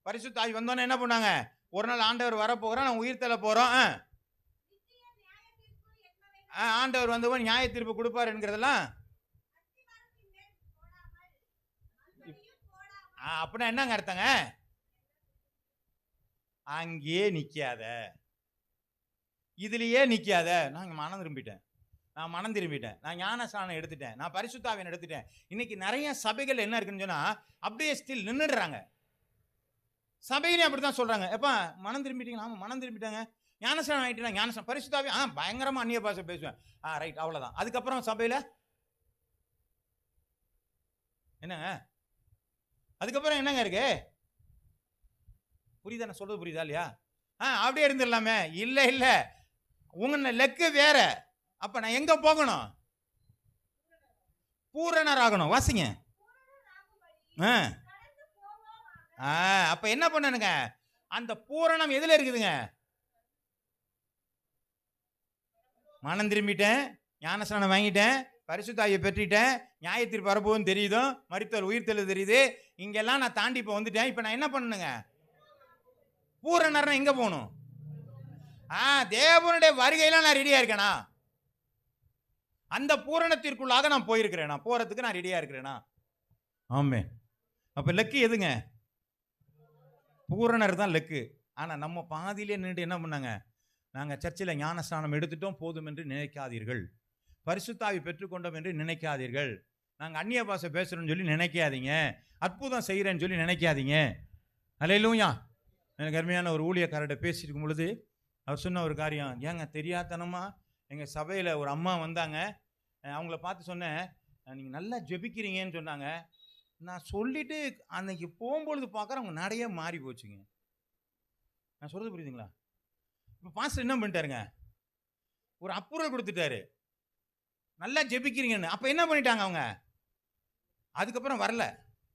பரிசுத்த ஆவி வந்தோன்னு என்ன பண்ணாங்க? ஒரு நாள் ஆண்டவர் வர போகிறோம், நான் உயிர் தெழ போறோம், ஆண்டவர் வந்தவன் நியாய தீர்ப்பு கொடுப்பார் என்கிறதெல்லாம் அப்படின்னா என்னங்க அர்த்தங்க? அங்கேயே நிக்காத, இதுலயே நிக்காத. நான் மனம் திரும்பிட்டேன், நான் மனம் திரும்பிட்டேன், நான் ஞானஸ்நானம் எடுத்துட்டேன், நான் பரிசுத்தாவியன் எடுத்துட்டேன். இன்னைக்கு நிறைய சபைகள் என்ன இருக்குன்னு சொன்னா அப்படியே ஸ்டில் நின்றுடுறாங்க. சபையிலே அப்படித்தான் சொல்றாங்க, எப்பா மனம் திரும்பிட்டீங்களா? ஆமா மனம் திரும்பிட்டாங்க. ஞானஸ்நானம் ஆகிட்டீங்களா? ஞானஸ்நானம். பரிசுத்தாவி பயங்கரமா அந்நிய பாஷை பேசுவேன். ரைட், அவ்வளவுதான். அதுக்கப்புறம் சபையில என்னங்க? அதுக்கப்புறம் என்னங்க இருக்கு? புரியுதா நான் சொல்றது? புரியுதா இல்லையா? அப்படியே இருந்துடலாமே. இல்ல இல்ல, உங்க லெக்கு வேற. அப்ப நான் எங்க போகணும்? பூரணர் ஆகணும். வாசிங்க. அப்ப என்ன பண்ணனுங்க? அந்த பூரணம் எதுல இருக்குதுங்க? மனம் திரும்பிட்டேன், ஞானஸ்நானம் வாங்கிட்டேன், பரிசுத்தாவியை பெற்றுட்டேன், நியாயத்தீர்ப்பு வரப்போகுதுன்னு தெரியுதோ, மரித்தோர் உயிர்த்தெழு தெரியுது, இங்கெல்லாம் நான் தாண்டி இப்போ வந்துட்டேன். இப்போ நான் என்ன பண்ணணுங்க? பூரணர்னா எங்க போகணும்? தேவனுடைய வருகையெல்லாம் நான் ரெடியா இருக்கேனா? அந்த பூரணத்திற்குள்ளாக நான் போயிருக்கிறேனா? போறதுக்கு நான் ரெடியா இருக்கிறேனா? ஆமே. அப்ப லெக்கு எதுங்க? பூரணர் தான் லெக்கு. ஆனா நம்ம பாதியிலே நின்று என்ன பண்ணாங்க? நாங்க சர்ச்சில் ஞானஸ்நானம் எடுத்துட்டோம் போதும் என்று நினைக்காதீர்கள், பரிசுத்தாவி பெற்றுக்கொண்டோம் என்று நினைக்காதீர்கள், நாங்க அந்நிய பாஷை பேசுறோம்னு சொல்லி நினைக்காதீங்க, அற்புதம் செய்யறேன்னு சொல்லி நினைக்காதீங்க. அல்லேலூயா. எனக்கு அருமையான ஒரு ஊழியக்காரர்கிட்ட பேசிட்டு இருக்கும் பொழுது அவர் சொன்ன ஒரு காரியம், ஏங்க தெரியாதனமா எங்கள் சபையில் ஒரு அம்மா வந்தாங்க, அவங்கள பார்த்து சொன்னேன், நீங்கள் நல்லா ஜெபிக்கிறீங்கன்னு சொன்னாங்க. நான் சொல்லிட்டு அன்னைக்கு போகும்பொழுது பார்க்குறேன் அவங்க நிறைய மாறி போச்சுங்க. நான் சொல்கிறது புரியுதுங்களா? இப்போ பாஸ்டர் என்ன பண்ணிட்டாருங்க? ஒரு அப்ரூவல் கொடுத்துட்டாரு, நல்லா ஜெபிக்கிறீங்கன்னு. அப்போ என்ன பண்ணிட்டாங்க அவங்க? அதுக்கப்புறம் வரல,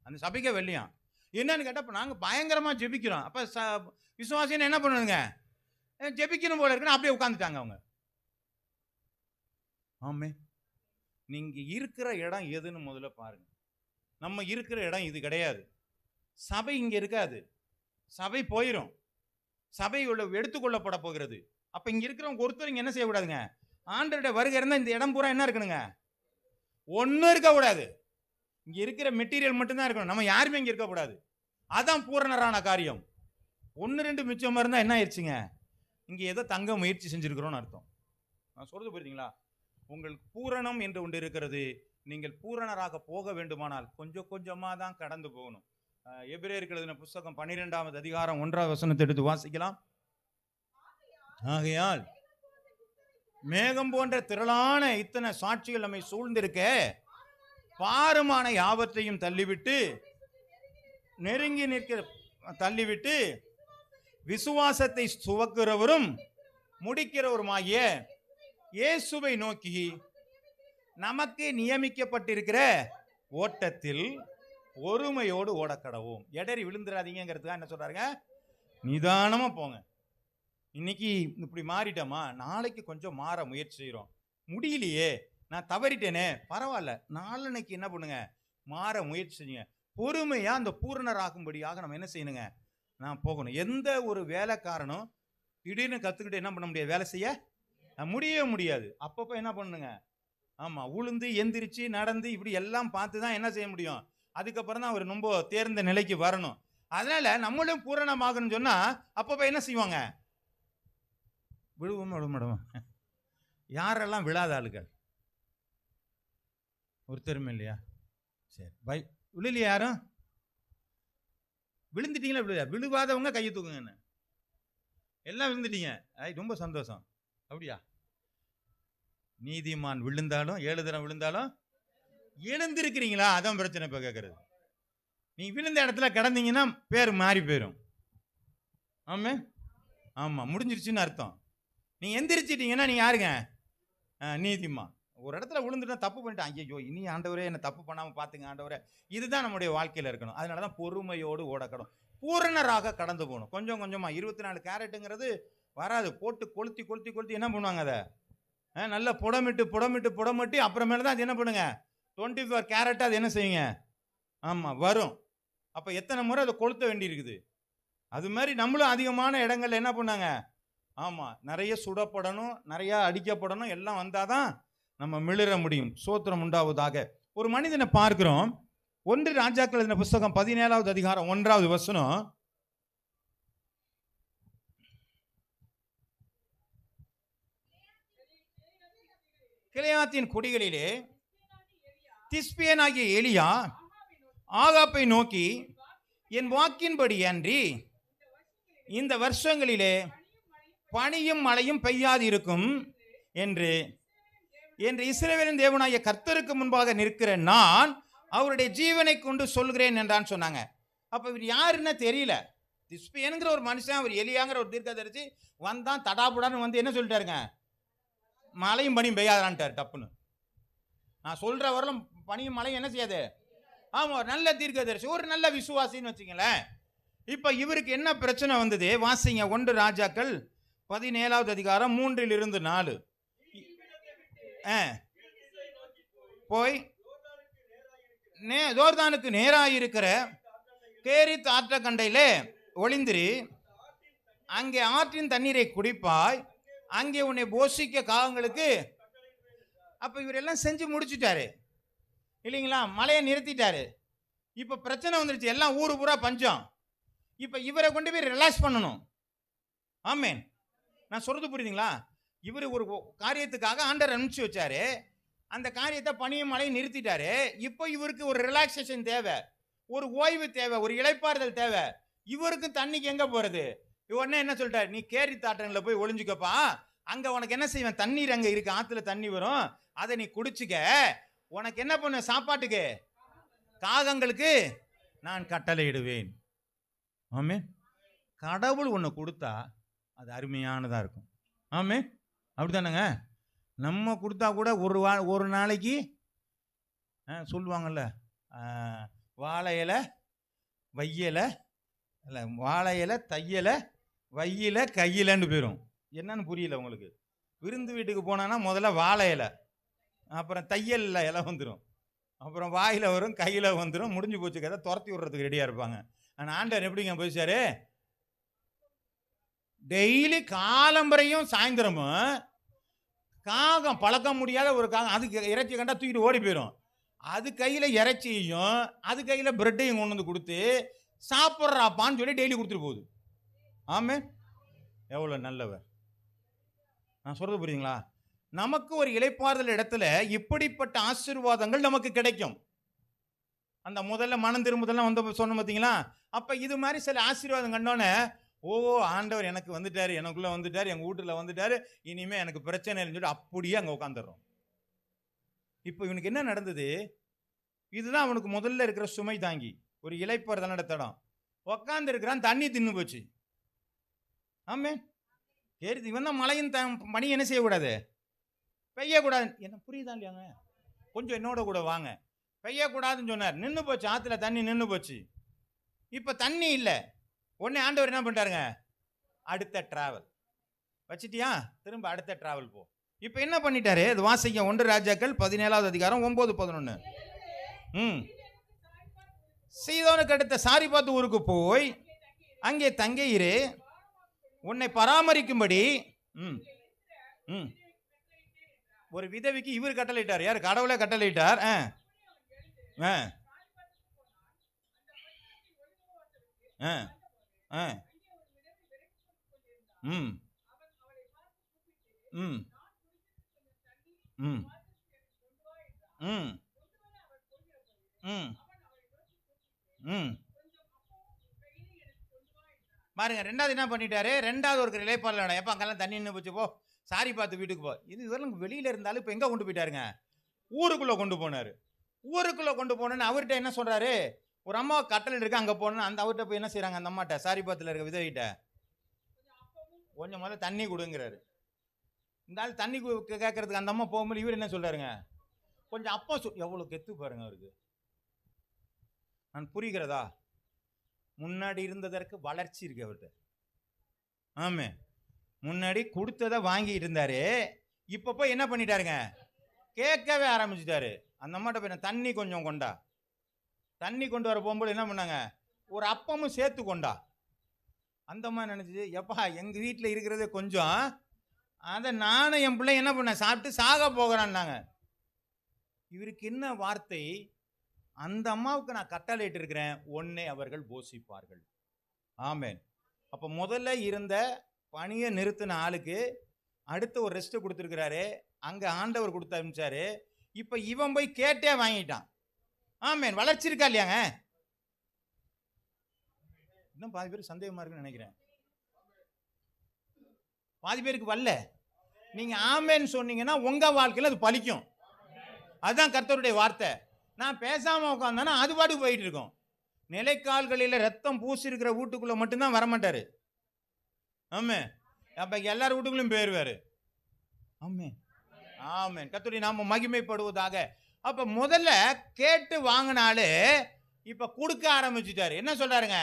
அந்த சபைக்கே வெள்ளையாம். என்னன்னு கேட்டால், இப்போ நாங்கள் பயங்கரமாக ஜெபிக்கிறோம், அப்போ விசுவாசின்னு என்ன பண்ணணுங்க? ஜெபிக்கணும் போல இருக்குன்னு அப்படியே உட்காந்துட்டாங்க அவங்க. ஆமே. நீங்க இருக்கிற இடம் எதுன்னு முதல்ல பாருங்க. நம்ம இருக்கிற இடம் இது கிடையாது. சபை இங்க இருக்காது, சபை போயிடும், சபை எடுத்துக்கொள்ளப்பட போகிறது. அப்ப இங்க இருக்கிறவங்க ஒருத்தர் இங்க என்ன செய்யக்கூடாதுங்க? ஆண்டவருடைய வருகை இருந்தா இந்த இடம் பூரா என்ன இருக்கணுங்க? ஒன்னும் இருக்கக்கூடாது. இங்க இருக்கிற மெட்டீரியல் மட்டும்தான் இருக்கணும், நம்ம யாருமே இங்க இருக்கக்கூடாது. அதான் பூரணரான காரியம். 1-2 மிச்சமா இருந்தா என்ன ஆயிடுச்சுங்க? இங்க ஏதோ தங்க முயற்சி செஞ்சிருக்கிறோம்னு அர்த்தம். நான் சொல்றது புரியுதுங்களா? உங்களுக்கு பூரணம் என்று ஒன்று இருக்கிறது. நீங்கள் பூரணராக போக வேண்டுமானால் கொஞ்சம் கொஞ்சமா தான் கடந்து போகணும். எபிரேயருக்கு எழுதின புத்தகம் 12வது அதிகாரம் 1வது வசனத்தை எடுத்து வாசிக்கலாம். ஆகையால் மேகம் போன்ற திரளான இத்தனை சாட்சிகள் நம்மை சூழ்ந்திருக்க, பாரமான யாவற்றையும் தள்ளிவிட்டு நெருங்கி நிற்கிற தள்ளிவிட்டு விசுவாசத்தை துவக்குறவரும் முடிக்கிறவருமாகிய இயேசுவை நோக்கி நமக்கு நியமிக்கப்பட்டிருக்கிற ஓட்டத்தில் ஒருமையோடு ஓடக்கடவோம். எடறி விழுந்துடாதீங்கிறதுக்காக என்ன சொல்றாருங்க? நிதானமா போங்க. இன்னைக்கு இப்படி மாறிட்டோமா, நாளைக்கு கொஞ்சம் மாற முயற்சி செய்கிறோம். முடியலையே, நான் தவறிட்டேனே, பரவாயில்ல, நாளைக்கு என்ன பண்ணுங்க? மாற முயற்சி செய்யுங்க. பொறுமையா அந்த பூரணராகும்படியாக நம்ம என்ன செய்யணுங்க? நான் போகணும். எந்த ஒரு வேலைக்காரனும் திடீர்னு கத்துக்கிட்டு என்ன பண்ண முடியாது? வேலை செய்ய முடியவே முடியாது. அப்பப்போ என்ன பண்ணுங்க? ஆமா, உளுந்து எந்திரிச்சு நடந்து இப்படி எல்லாம் பார்த்து தான் என்ன செய்ய முடியும்? அதுக்கப்புறம் தான் அவர் ரொம்ப தேர்ந்த நிலைக்கு வரணும். அதனால நம்மளும் பூரணமாகணும்னு சொன்னா அப்பப்போ என்ன செய்வாங்க? விழுவோம் விழுமடும். யாரெல்லாம் விழாத ஆளுகள்? ஒருத்தருமே இல்லையா? சரி, பை விழுலையா? யாரும் விழுந்துட்டீங்களா? விழுவாதவங்க கையை தூக்குங்க. எல்லாம் விழுந்துட்டீங்க, ரொம்ப சந்தோஷம். அப்படியா? நீதிமான் விழுந்தாலும் 7 தரம் விழுந்தாலும் எழுந்திருக்கிறீங்களா? அதான் பிரச்சனை. இப்ப கேட்கறது, நீ விழுந்த இடத்துல கிடந்தீங்கன்னா பேர் மாறி போயிடும். ஆமா ஆமா, முடிஞ்சிருச்சுன்னு அர்த்தம். நீ எந்திரிச்சிட்டீங்கன்னா நீ யாருங்க? நீதிமான். ஒரு இடத்துல விழுந்துட்டா தப்பு பண்ணிட்டான், ஐயோ இனி ஆண்டவரே என்ன தப்பு பண்ணாம பாத்துங்க ஆண்டவரே. இதுதான் நம்முடைய வாழ்க்கையில இருக்கணும். அதனாலதான் பொறுமையோடு ஓடக்கணும், பூரணராக கடந்து போகணும். கொஞ்சம் கொஞ்சமா 24 கேரட்டுங்கிறது வராது. போட்டு கொளுத்தி கொளுத்தி கொளுத்தி என்ன பண்ணுவாங்க? அதை நல்லா புடமிட்டு புடமிட்டு புடமிட்டு அப்புறமேல தான் அது என்ன பண்ணுங்க? 24 கேரட் அது என்ன செய்யுங்க? ஆமா, வரும். அப்ப எத்தனை முறை அதை கொளுத்த வேண்டி இருக்குது? அது மாதிரி நம்மளும் அதிகமான இடங்கள்ல என்ன பண்ணாங்க? ஆமா, நிறைய சுடப்படணும், நிறைய அடிக்கப்படணும், எல்லாம் வந்தாதான் நம்ம மிளிர முடியும். சோத்திரம் உண்டாவதாக. ஒரு மனிதனை பார்க்கிறோம். 1 ராஜாக்கள் எழுதின புத்தகம் 17வது அதிகாரம் 1வது வசனம். கிளையாத்தின் குடிகளிலே திஸ்பியனாகிய எலியா ஆகாப்பை நோக்கி, என் வாக்கின்படி அன்றி இந்த வருஷங்களிலே பனியும் மழையும் பெய்யாதிருக்கும் என்று இஸ்ரவேலின் தேவனாகிய கர்த்தருக்கு முன்பாக நிற்கிற நான் அவருடைய ஜீவனை கொண்டு சொல்கிறேன் என்றான்னு சொன்னாங்க. அப்ப இவர் யாருன்னு தெரியல. திஸ்பியன்கிற ஒரு மனுஷன், அவர் எலியாங்கிற ஒரு தீர்க்கதரிசி வந்தான், தடாபுடான்னு வந்து என்ன சொல்லிட்டாருங்க, மழையும் பனியும் பெய்யாதான்ட்டார். டப்புன்னு நான் சொல்ற வரலும் பனியும் மழையும் என்ன செய்யாது. ஆமா, ஒரு நல்ல தீர்க்கதரிசி, ஒரு நல்ல விசுவாசின்னு வச்சுங்களேன். இப்ப இவருக்கு என்ன பிரச்சனை வந்தது? வாசிங்க 1 ராஜாக்கள் 17வது அதிகாரம் 3-4. போய் ஜோர்தானுக்கு நேராயிருக்கிற கேரித் ஆற்றக்கண்டையிலே ஒளிந்திரு, அங்கே ஆற்றின் தண்ணீரை குடிப்பாய், அங்கே உன்னை போஷிக்க காகங்களுக்கு. அப்ப இவர் எல்லாம் செஞ்சு முடிச்சுட்டாரு இல்லைங்களா, மழையை நிறுத்திட்டாரு. இப்ப பிரச்சனை வந்துருச்சு, எல்லாம் ஊரு பூரா பஞ்சம். இப்ப இவரை கொண்டு போய் ரிலாக்ஸ் பண்ணணும். ஆமேன், நான் சொல்றது புரியுதுங்களா? இவர் ஒரு காரியத்துக்காக ஆண்டவர் அனுப்பிச்சு வச்சாரு, அந்த காரியத்தை பனியும் மழையும் நிறுத்திட்டாரு. இப்போ இவருக்கு ஒரு ரிலாக்ஸேஷன் தேவை, ஒரு ஓய்வு தேவை, ஒரு இளைப்பாறுதல் தேவை. இவருக்கு தண்ணிக்கு எங்க போறது? உடனே என்ன சொல்லிட்டாரு, நீ கேரி தாட்டன்ல போய் ஒளிஞ்சுக்கப்பா, அங்க உனக்கு என்ன செய்வேன், தண்ணீர் அங்க இருக்கு, ஆத்துல தண்ணி வரும், அதை நீ குடிச்சுக்க. உனக்கு என்ன பண்ண, சாப்பாட்டுக்கு காகங்களுக்கு நான் கட்டளையிடுவேன். ஆமே, கடவுள் ஒன்று கொடுத்தா அது அருமையானதா இருக்கும். ஆமே, அப்படித்தானங்க? நம்ம கொடுத்தா கூட ஒரு நாளைக்கு சொல்லுவாங்கல்ல, வாழை இலை வையலை, இல்லை வாழை இலை தையலை வையில கையிலன்னு போயிடும். என்னன்னு புரியல உங்களுக்கு? விருந்து வீட்டுக்கு போனான்னா முதல்ல வாழை இலை, அப்புறம் தையல்ல இலை வந்துடும், அப்புறம் வாயில் வரும், கையில் வந்துடும், முடிஞ்சு போச்சு கதை, துரத்தி விடுறதுக்கு ரெடியாக இருப்பாங்க. ஆனால் ஆண்டவர் எப்படிங்க போயிச்சாரு, டெய்லி காலம்பரையும் சாயந்தரமும் காகம், பழக்க முடியாத ஒரு காகம், அதுக்கு இறைச்சி கண்டா தூக்கிட்டு ஓடி போயிடும். அது கையில் இறைச்சியையும் அது கையில் பிரெட்டையும் கொண்டு வந்து கொடுத்து சாப்பிட்றாப்பான்னு சொல்லி டெய்லி கொடுத்துட்டு போகுது. ஆமே, எவ்வளோ நல்லவர். நான் சொல்றது புரியுதுங்களா? நமக்கு ஒரு இளைப்பாறுதல் இடத்துல இப்படிப்பட்ட ஆசீர்வாதங்கள் நமக்கு கிடைக்கும். அந்த முதல்ல மனம் திரும்புதெல்லாம் வந்து சொன்ன பார்த்தீங்களா? அப்போ இது மாதிரி சில ஆசீர்வாதம் கண்டோன்னே, ஓ ஆண்டவர் எனக்கு வந்துட்டாரு, எனக்குள்ள வந்துட்டாரு, எங்கள் வீட்டில் வந்துட்டாரு, இனிமேல் எனக்கு பிரச்சனை இல்லைன்னு சொல்லி அப்படியே அங்கே உட்காந்துடுறோம். இப்போ இவனுக்கு என்ன நடந்தது? இதுதான் அவனுக்கு முதல்ல இருக்கிற சுமை தாங்கி, ஒரு இளைப்பாறுதல் நடத்தடம். உட்காந்து இருக்கிறான், தண்ணி தின்னு போச்சு. ஆமே, சரி, இவன் தான் மழையும் பனி என்ன செய்யக்கூடாது, பெய்யக்கூடாது. என்ன புரியுதா இல்லையாங்க? கொஞ்சம் என்னோட கூட வாங்க. பெய்யக்கூடாதுன்னு சொன்னார், நின்று போச்சு, ஆற்றுல தண்ணி நின்று போச்சு. இப்போ தண்ணி இல்லை. உடனே ஆண்டவர் என்ன பண்ணிட்டாருங்க, அடுத்த டிராவல் வச்சிட்டியா, திரும்ப அடுத்த டிராவல் போ. இப்போ என்ன பண்ணிட்டாரு? அது வாசிங்க 1 ராஜாக்கள் 17வது அதிகாரம் 9-11. சீதோனுக்கு அடுத்த சாரிபாத் ஊருக்கு போய் அங்கே தங்கியிரு, உன்னை பராமரிக்கும்படி ஒரு விதவிக்கு இவர் கட்டளையிட்டார். யார்? கடவுளே கட்டளையிட்டார். பாருங்க, ரெண்டாவது என்ன பண்ணிட்டாரு? ரெண்டாவது ஒரு இளைப்பாறுதல், எப்போ அங்கெல்லாம் தண்ணி நின்று போச்சு, போ சாரி பார்த்து வீட்டுக்கு போ. இது இதெல்லாம் வெளியில இருந்தாலும் இப்போ எங்க கொண்டு போயிட்டாருங்க, ஊருக்குள்ள கொண்டு போனாரு. ஊருக்குள்ள கொண்டு போனோன்னு அவர்கிட்ட என்ன சொல்றாரு, ஒரு அம்மா கட்டளை இருக்கு அங்க போனோன்னு, அந்த அவர்கிட்ட போய் என்ன செய்யறாங்க, அந்த அம்மாட்ட, சாரி பாத்துல இருக்க விதவிட்ட, கொஞ்சம் முதல்ல தண்ணி கொடுங்கிறாரு. இந்த ஆள் தண்ணி கேட்கறதுக்கு அந்த அம்மா போகும்போது இவர் என்ன சொல்றாருங்க, கொஞ்சம் அப்பா எவ்வளவு கெத்து பாருங்க அவருக்கு. நான் புரிகிறதா? முன்னாடி இருந்ததற்கு வளர்ச்சி இருக்கு அவர்கிட்ட. ஆமே, முன்னாடி கொடுத்ததை வாங்கிட்டு இருந்தாரு, இப்ப போய் என்ன பண்ணிட்டாருங்க, கேட்கவே ஆரம்பிச்சுட்டாரு. அந்த அம்மாட்ட போய் தண்ணி கொஞ்சம் கொண்டா, தண்ணி கொண்டு வர போகும்போது என்ன பண்ணாங்க, ஒரு அப்பமும் சேர்த்து கொண்டா. அந்த அம்மா நினைச்சு, எப்பா எங்க வீட்டில் இருக்கிறதே கொஞ்சம், அதை நானும் என் பிள்ளை என்ன பண்ண சாப்பிட்டு சாக போகிறான்னாங்க. இவருக்கு என்ன வார்த்தை, அந்த அம்மாவுக்கு நான் கட்டளையிட்டு இருக்கிறேன், ஒன்னே அவர்கள் போஷிப்பார்கள். ஆமேன். அப்போ முதல்ல இருந்த பணியை நிறுத்தின ஆளுக்கு அடுத்து ஒரு ரெஸ்ட் கொடுத்துருக்கிறாரு, அங்க ஆண்டவர் கொடுத்து அனுப்பிச்சாரு. இப்ப இவன் போய் கேட்டே வாங்கிட்டான். ஆமென். வளர்ச்சி இருக்கா இல்லையாங்க? இன்னும் பாதி பேருக்கு சந்தேகமா இருக்குன்னு நினைக்கிறேன். பாதி பேருக்கு வரல. நீங்க ஆமென் சொன்னீங்கன்னா உங்க வாழ்க்கையில் அது பலிக்கும். அதுதான் கர்த்தருடைய வார்த்தை. நான் பேசாம உட்கார்ந்தானா அது பாட்டுக்கு போயிட்டு இருக்கும். நிலைக்கால்களில் ரத்தம் பூசி இருக்கிற வீட்டுக்குள்ள மட்டும்தான் வரமாட்டாரு. ஆமே. அப்ப எல்லாரும் வீட்டுக்குள்ளும் போயிருவாரு. ஆமே ஆமென். கர்த்தருடைய நாமம் மகிமைப்படுவதாக. அப்ப முதல்ல கேட்டு வாங்கினாலே இப்ப கொடுக்க ஆரம்பிச்சுட்டாரு. என்ன சொல்றாருங்க?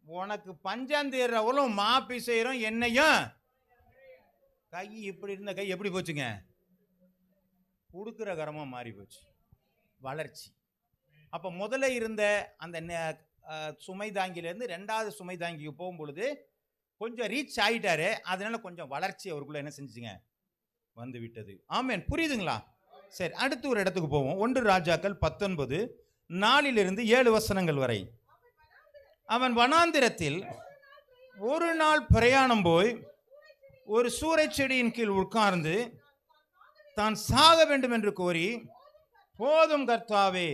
உனக்கு பஞ்சாந்தீரவளும் மாப்பி செய்யறோம் என்னையும். கை இப்படி இருந்த கை எப்படி போச்சுங்க? கொடுக்கிற கரமா மாறி போச்சு. வளர்ச்சி. அப்ப முதல்ல இருந்த அந்த சுமை தாங்கிலிருந்து ரெண்டாவது சுமை தாங்கிக்கு போகும்பொழுது கொஞ்சம் ரீச் ஆயிட்டாரு. அதனால கொஞ்சம் வளர்ச்சி அவருக்குள்ள என்ன செஞ்சுங்க? வந்து விட்டது. ஆமென். புரியுதுங்களா? சரி, அடுத்து ஒரு இடத்துக்கு போவோம். 1 ராஜாக்கள் 19:4-7 வசனங்கள் வரை. அவன் வனாந்திரத்தில் ஒரு நாள் பிரயாணம் போய் ஒரு சூறை செடியின் கீழ் உட்கார்ந்து தான் சாக வேண்டும் என்று கோரி, போதும் கர்த்தாவே,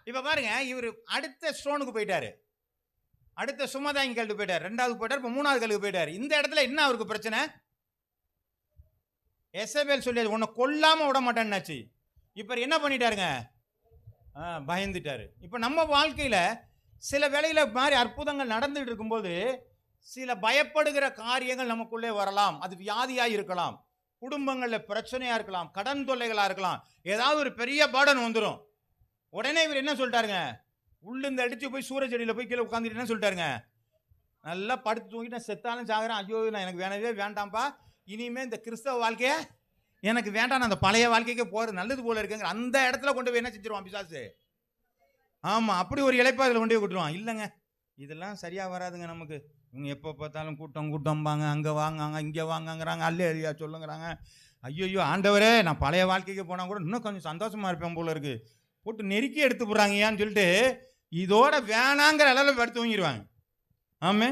இப்ப பாருங்க, இவர் அடுத்த ஸ்டோனுக்கு போயிட்டாரு. அடுத்த சுமதாங்கி கல்லுக்கு போயிட்டார். ரெண்டாவது போயிட்டார். இப்ப மூணாவது கல்லுக்கு போயிட்டார். இந்த இடத்துல என்ன அவருக்கு பிரச்சனை? எசபேல் சொல்லி உன்னை கொல்லாம விட மாட்டேன்னாச்சு. இப்ப என்ன பண்ணிட்டாருங்க? பயந்துட்டாரு. இப்ப நம்ம வாழ்க்கையில சில வேளையில மாதிரி அற்புதங்கள் நடந்துட்டு இருக்கும்போது சில பயப்படுகிற காரியங்கள் நமக்குள்ளே வரலாம். அது வியாதியா இருக்கலாம், குடும்பங்கள்ல பிரச்சனையா இருக்கலாம், கடன் தொல்லைகளா இருக்கலாம். ஏதாவது ஒரு பெரிய பாடன் வந்துடும். உடனே இவர் என்ன சொல்லிட்டாருங்க? உள்ளிருந்து அடிச்சு போய் சூரச்செடியில் போய் கீழே உட்காந்துட்டு என்ன சொல்லிட்டாருங்க? நல்லா படுத்து தூங்கிட்டு நான் செத்தாலும் சாகிறேன், ஐயோ நான் எனக்கு வேணவே வேண்டாம்ப்பா, இனிமே இந்த கிறிஸ்தவ வாழ்க்கைய எனக்கு வேண்டாம், நான் அந்த பழைய வாழ்க்கைக்கே போகிறது நல்லது போல இருக்குங்கிற அந்த இடத்துல கொண்டு போய் என்ன செஞ்சிருவான் பிசாசு? ஆமாம், அப்படி ஒரு இழைப்பா அதில் கொண்டு போய் விட்டுருவான். இல்லைங்க, இதெல்லாம் சரியாக வராதுங்க நமக்கு. இவங்க எப்போ பார்த்தாலும் கூட்டம்பாங்க, அங்கே வாங்க இங்கே வாங்கங்கிறாங்க, அல்லேலூயா சொல்லுங்கிறாங்க. ஐயோ ஆண்டவரே, நான் பழைய வாழ்க்கைக்கு போனால் கூட இன்னும் கொஞ்சம் சந்தோஷமாக இருப்பேன் போல இருக்குது, போட்டு நெருக்கி எடுத்து போடுறாங்கயான்னு சொல்லிட்டு இதோட வேணாங்கிற அளவில் படுத்து தூங்கிடுவாங்க. ஆமே.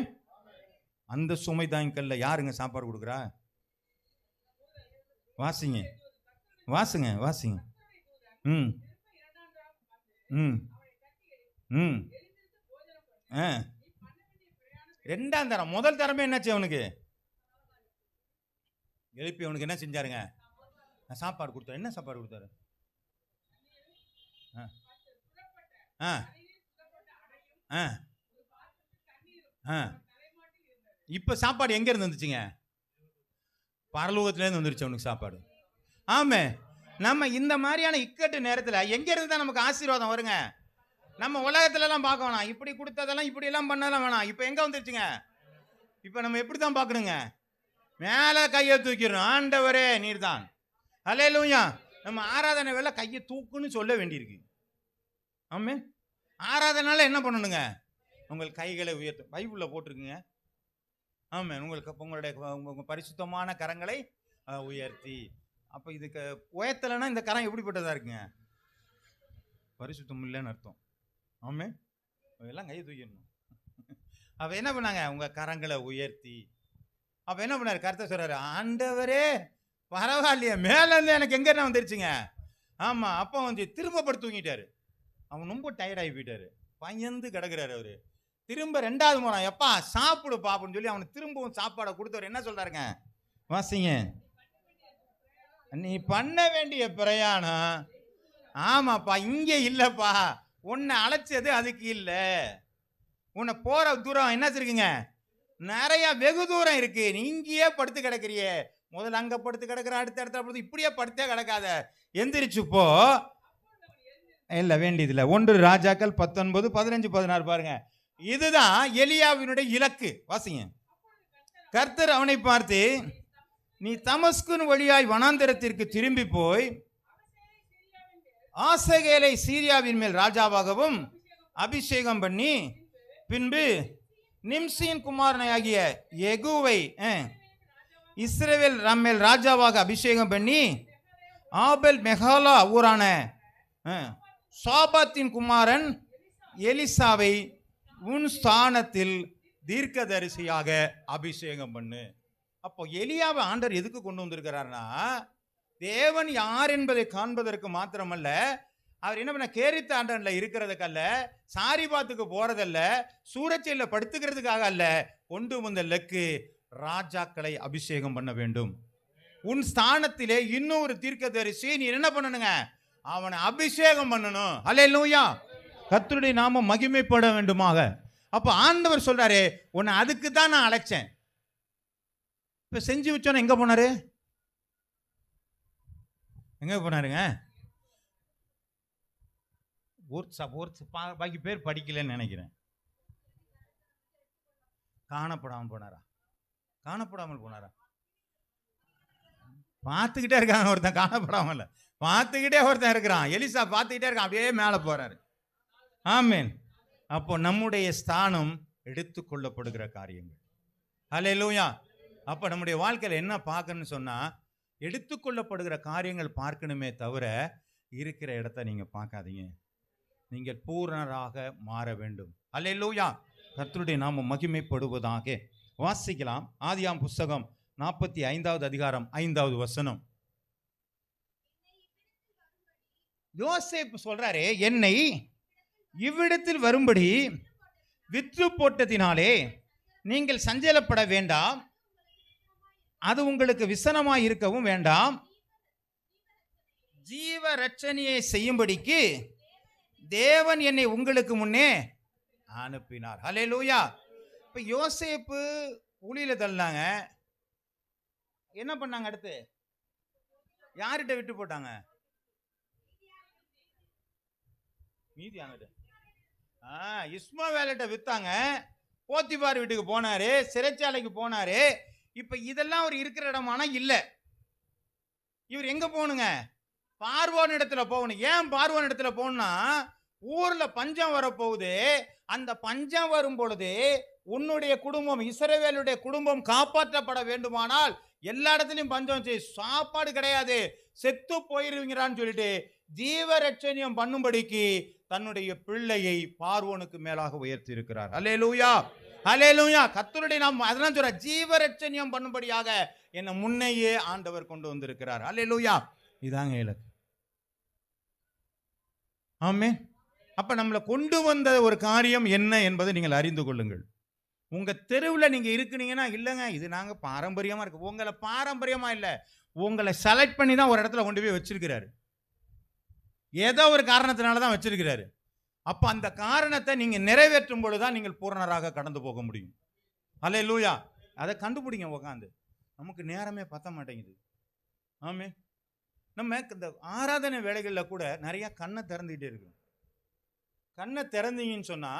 அந்த சுமை தாங்கல்ல யாருங்க சாப்பாடு கொடுக்குறா? வாசிங்க வாசிங்க வாசிங்க. ம் ம் ம் ரெண்டாம் தரம். முதல் தரமே என்னாச்சு அவனுக்கு? எழுப்பி அவனுக்கு என்ன செஞ்சாருங்க? சாப்பாடு கொடுத்தாரு. என்ன சாப்பாடு கொடுத்தாரு? இப்ப சாப்பாடு எங்க இருந்து வந்துச்சுங்க? பரலோகத்திலேருந்து வந்துருச்சு அவனுக்கு சாப்பாடு. ஆமே. நம்ம இந்த மாதிரியான இக்கட்டு நேரத்தில் எங்க இருந்து தான் நமக்கு ஆசீர்வாதம் வருங்க? நம்ம உலகத்துல எல்லாம் பார்க்க வேணாம், இப்படி கொடுத்ததெல்லாம் இப்படி எல்லாம் பண்ணதெல்லாம் வேணாம். இப்ப எங்க வந்துருச்சுங்க? இப்ப நம்ம எப்படித்தான் பார்க்கணுங்க? மேல கையை தூக்கிடணும். ஆண்டவரே நீர் தான். அல்லேலூயா. நம்ம ஆராதனை வேலை கையை தூக்குன்னு சொல்ல வேண்டியிருக்கு. ஆமே. ஆராதனால என்ன பண்ணணுங்க? உங்கள் கைகளை உயர்த்த பைபிள்ல போட்டிருக்குங்க. ஆமே. உங்களுடைய பரிசுத்தமான கரங்களை உயர்த்தி. அப்ப இதுக்கு உயர்த்தலைன்னா இந்த கரம் எப்படிப்பட்டதா இருக்குங்க? பரிசுத்தம் இல்லைன்னு அர்த்தம். ஆமே. எல்லாம் கையை தூக்கிடணும். அப்ப என்ன பண்ணாங்க? உங்க கரங்களை உயர்த்தி. அப்ப என்ன பண்ணாரு? கர்த்தர் சொல்றாரு, ஆண்டவரே பரவாயில்லையே, மேல இருந்து எனக்கு எங்க என்ன வந்துருச்சுங்க? ஆமா. அப்ப வந்து திரும்ப படுத்து தூங்கிட்டாரு. அவன் ரொம்ப டயர்டாகி போயிட்டாரு, பயந்து கிடக்குறாரு அவரு. திரும்ப ரெண்டாவது முறை எப்பா சாப்பிடு பாப்புன்னு சொல்லி அவனுக்கு திரும்பவும் சாப்பாடை கொடுத்தவர் என்ன சொல்றாருங்க? வாசிங்க. நீ பண்ண வேண்டிய பிரயாணம் ஆமாப்பா இங்கே இல்லப்பா, உன்னை அழைச்சது அதுக்கு இல்லை. உன்னை போற தூரம் என்ன இருக்குங்க? நிறைய வெகு தூரம் இருக்கு. நீ இங்கேயே படுத்து கிடக்குறியே. முதல்ல அங்க படுத்து கிடக்குற, அடுத்த இடத்துல படுத்து, இப்படியே படுத்தே கிடக்காத, எந்திரிச்சு போ. இல்ல வேண்டியதில்லை. 1 ராஜாக்கள் 19:15-16 பாருங்க. இதுதான் எலியாவினுடைய இலக்கு. வாசிங்க. கர்த்தர் அவனை பார்த்து, நீ தமஸ்குன் வழியாய் வனாந்தரத்திற்கு திரும்பி போய் ஆசகேலை சீரியாவின் மேல் ராஜாவாகவும் அபிஷேகம் பண்ணி, பின்பு நிம்சியின் குமாரனாகிய யெகூவை இஸ்ரவேல் மேல் ராஜாவாக அபிஷேகம் பண்ணி, ஆபெல் மெகாலா ஊரான சாபாத்தின் குமாரன் எலிசாவை உன் ஸ்தானத்தில் தீர்க்கதரிசியாக அபிஷேகம் பண்ணு. அப்போ எலியாவை ஆண்டவர் எதுக்கு கொண்டு வந்திருக்கிறார்னா, தேவன் யார் என்பதை காண்பதற்கு மாத்திரமல்ல, அவர் என்ன பண்ண, கேரித்த ஆண்டன்ல இருக்கிறதுக்கல்ல, சாரிபாத்துக்கு போறதல்ல, சூரச்சையில படுத்துக்கிறதுக்காக அல்ல, கொண்டு வந்த லக்கு ராஜாக்களை அபிஷேகம் பண்ண வேண்டும். உன் ஸ்தானத்திலே இன்னொரு தீர்க்கதரிசி நீ என்ன பண்ணணுங்க, அவனை அபிஷேகம் பண்ணணும். அல்லேலூயா, கர்த்தருடைய நாமம் மகிமைப்பட வேண்டுமாக. அப்ப ஆண்டவர் சொல்றாரு, உன்னை அதுக்கு தான் நான் அழைச்சேன். இப்ப செஞ்சு வச்சோன்னா எங்க போனாரு, எங்க போனாருங்க? பாக்கி பேர் படிக்கலன்னு நினைக்கிறேன். காணப்படாமல் போனாரா? காணப்படாமல் போனாரா? பார்த்துக்கிட்டே இருக்காங்க ஒருத்தன், காணப்படாமல் பார்த்துக்கிட்டே ஒருத்தன் இருக்கிறான். எலிசா பார்த்துக்கிட்டே இருக்கான், அப்படியே மேலே போறாரு. ஆமீன். அப்போ நம்முடைய ஸ்தானம் எடுத்துக்கொள்ளப்படுகிற காரியங்கள். அல்லேலூயா. அப்போ நம்முடைய வாழ்க்கையில் என்ன பார்க்கணும்னு சொன்னா, எடுத்துக்கொள்ளப்படுகிற காரியங்கள் பார்க்கணுமே தவிர இருக்கிற இடத்த நீங்க பார்க்காதீங்க. நீங்கள் பூரணராக மாற வேண்டும். அல்லேலூயா, கர்த்தருடைய நாமம் மகிமைப்படுவதாக. வாசிக்கலாம். ஆதியாம் புஸ்தகம் 45வது அதிகாரம் 5வது வசனம். யோசேப்பு சொல்றாரே, என்னை இவ்விடத்தில் வரும்படி விற்று போட்டதினாலே நீங்கள் சஞ்சலப்பட வேண்டாம், அது உங்களுக்கு விசனமாய் இருக்கவும் வேண்டாம், ஜீவ ரட்சணியை செய்யும்படிக்கு தேவன் என்னை உங்களுக்கு முன்னே அனுப்பினார். ஹல்லேலூயா. இப்ப யோசேப்பு ஊழியில தள்ளாங்க, என்ன பண்ணாங்க? அடுத்து யார்கிட்ட விட்டு போட்டாங்க? மீதியானது இஸ்மவேலிட்ட வித்தாங்க. போத்திபார் வீட்டுக்கு போனாரு, சிறைச்சாலைக்கு போனாரு. இப்ப இதெல்லாம் அவர் இருக்கிற இடமானா இல்ல. இவர் எங்க போகணுங்க? பார்வோன் இடத்துல போகணும். ஏன் பார்வோன் இடத்துல போகணும்னா, ஊர்ல பஞ்சம் வரப்போகுது. அந்த பஞ்சம் வரும் பொழுது உன்னுடைய குடும்பம், இஸ்ரவேலுடைய குடும்பம் காப்பாற்றப்பட வேண்டுமானால் எல்லா இடத்துலையும் பஞ்சம், சாப்பாடு கிடையாது, செத்து போயிருவீங்கறான்னு சொல்லிட்டு ஜீவரட்சணியம் பண்ணும்படிக்கு தன்னுடைய பிள்ளையை பார்வோனுக்கு மேலாக உயர்த்தி இருக்கிறார். அல்லேலூயா, அல்லேலூயா. கர்த்தருடைய நாமம் அதெல்லாம் சொல்ற, ஜீவரட்சணியம் பண்ணும்படியாக என்னை முன்னையே ஆண்டவர் கொண்டு வந்திருக்கிறார். அல்லேலூயா. இதாங்க இலக்கு. ஆமென். அப்ப நம்மளை கொண்டு வந்த ஒரு காரியம் என்ன என்பதை நீங்கள் அறிந்து கொள்ளுங்கள். உங்க தெருவில் நீங்க இருக்கிறீங்கன்னா, இல்லைங்க இது நாங்க பாரம்பரியமா இருக்கு. உங்களை பாரம்பரியமா இல்ல, உங்களை செலக்ட் பண்ணி தான் ஒரு இடத்துல கொண்டு போய் வச்சிருக்கிறாரு. ஏதோ ஒரு காரணத்தினால தான் வச்சிருக்கிறாரு. அப்ப அந்த காரணத்தை நீங்க நிறைவேற்றும் பொழுதுதான் நீங்கள் பூரணராக கடந்து போக முடியும். அல்லேலூயா. அதை கண்டுபிடிங்க உட்காந்து. நமக்கு நேரமே பத்த மாட்டேங்குது. ஆமே. நம்ம இந்த ஆராதனை வேலைகளில் கூட நிறைய கண்ணை திறந்துகிட்டே இருக்கோம். கண்ணை திறந்தீங்கன்னு சொன்னா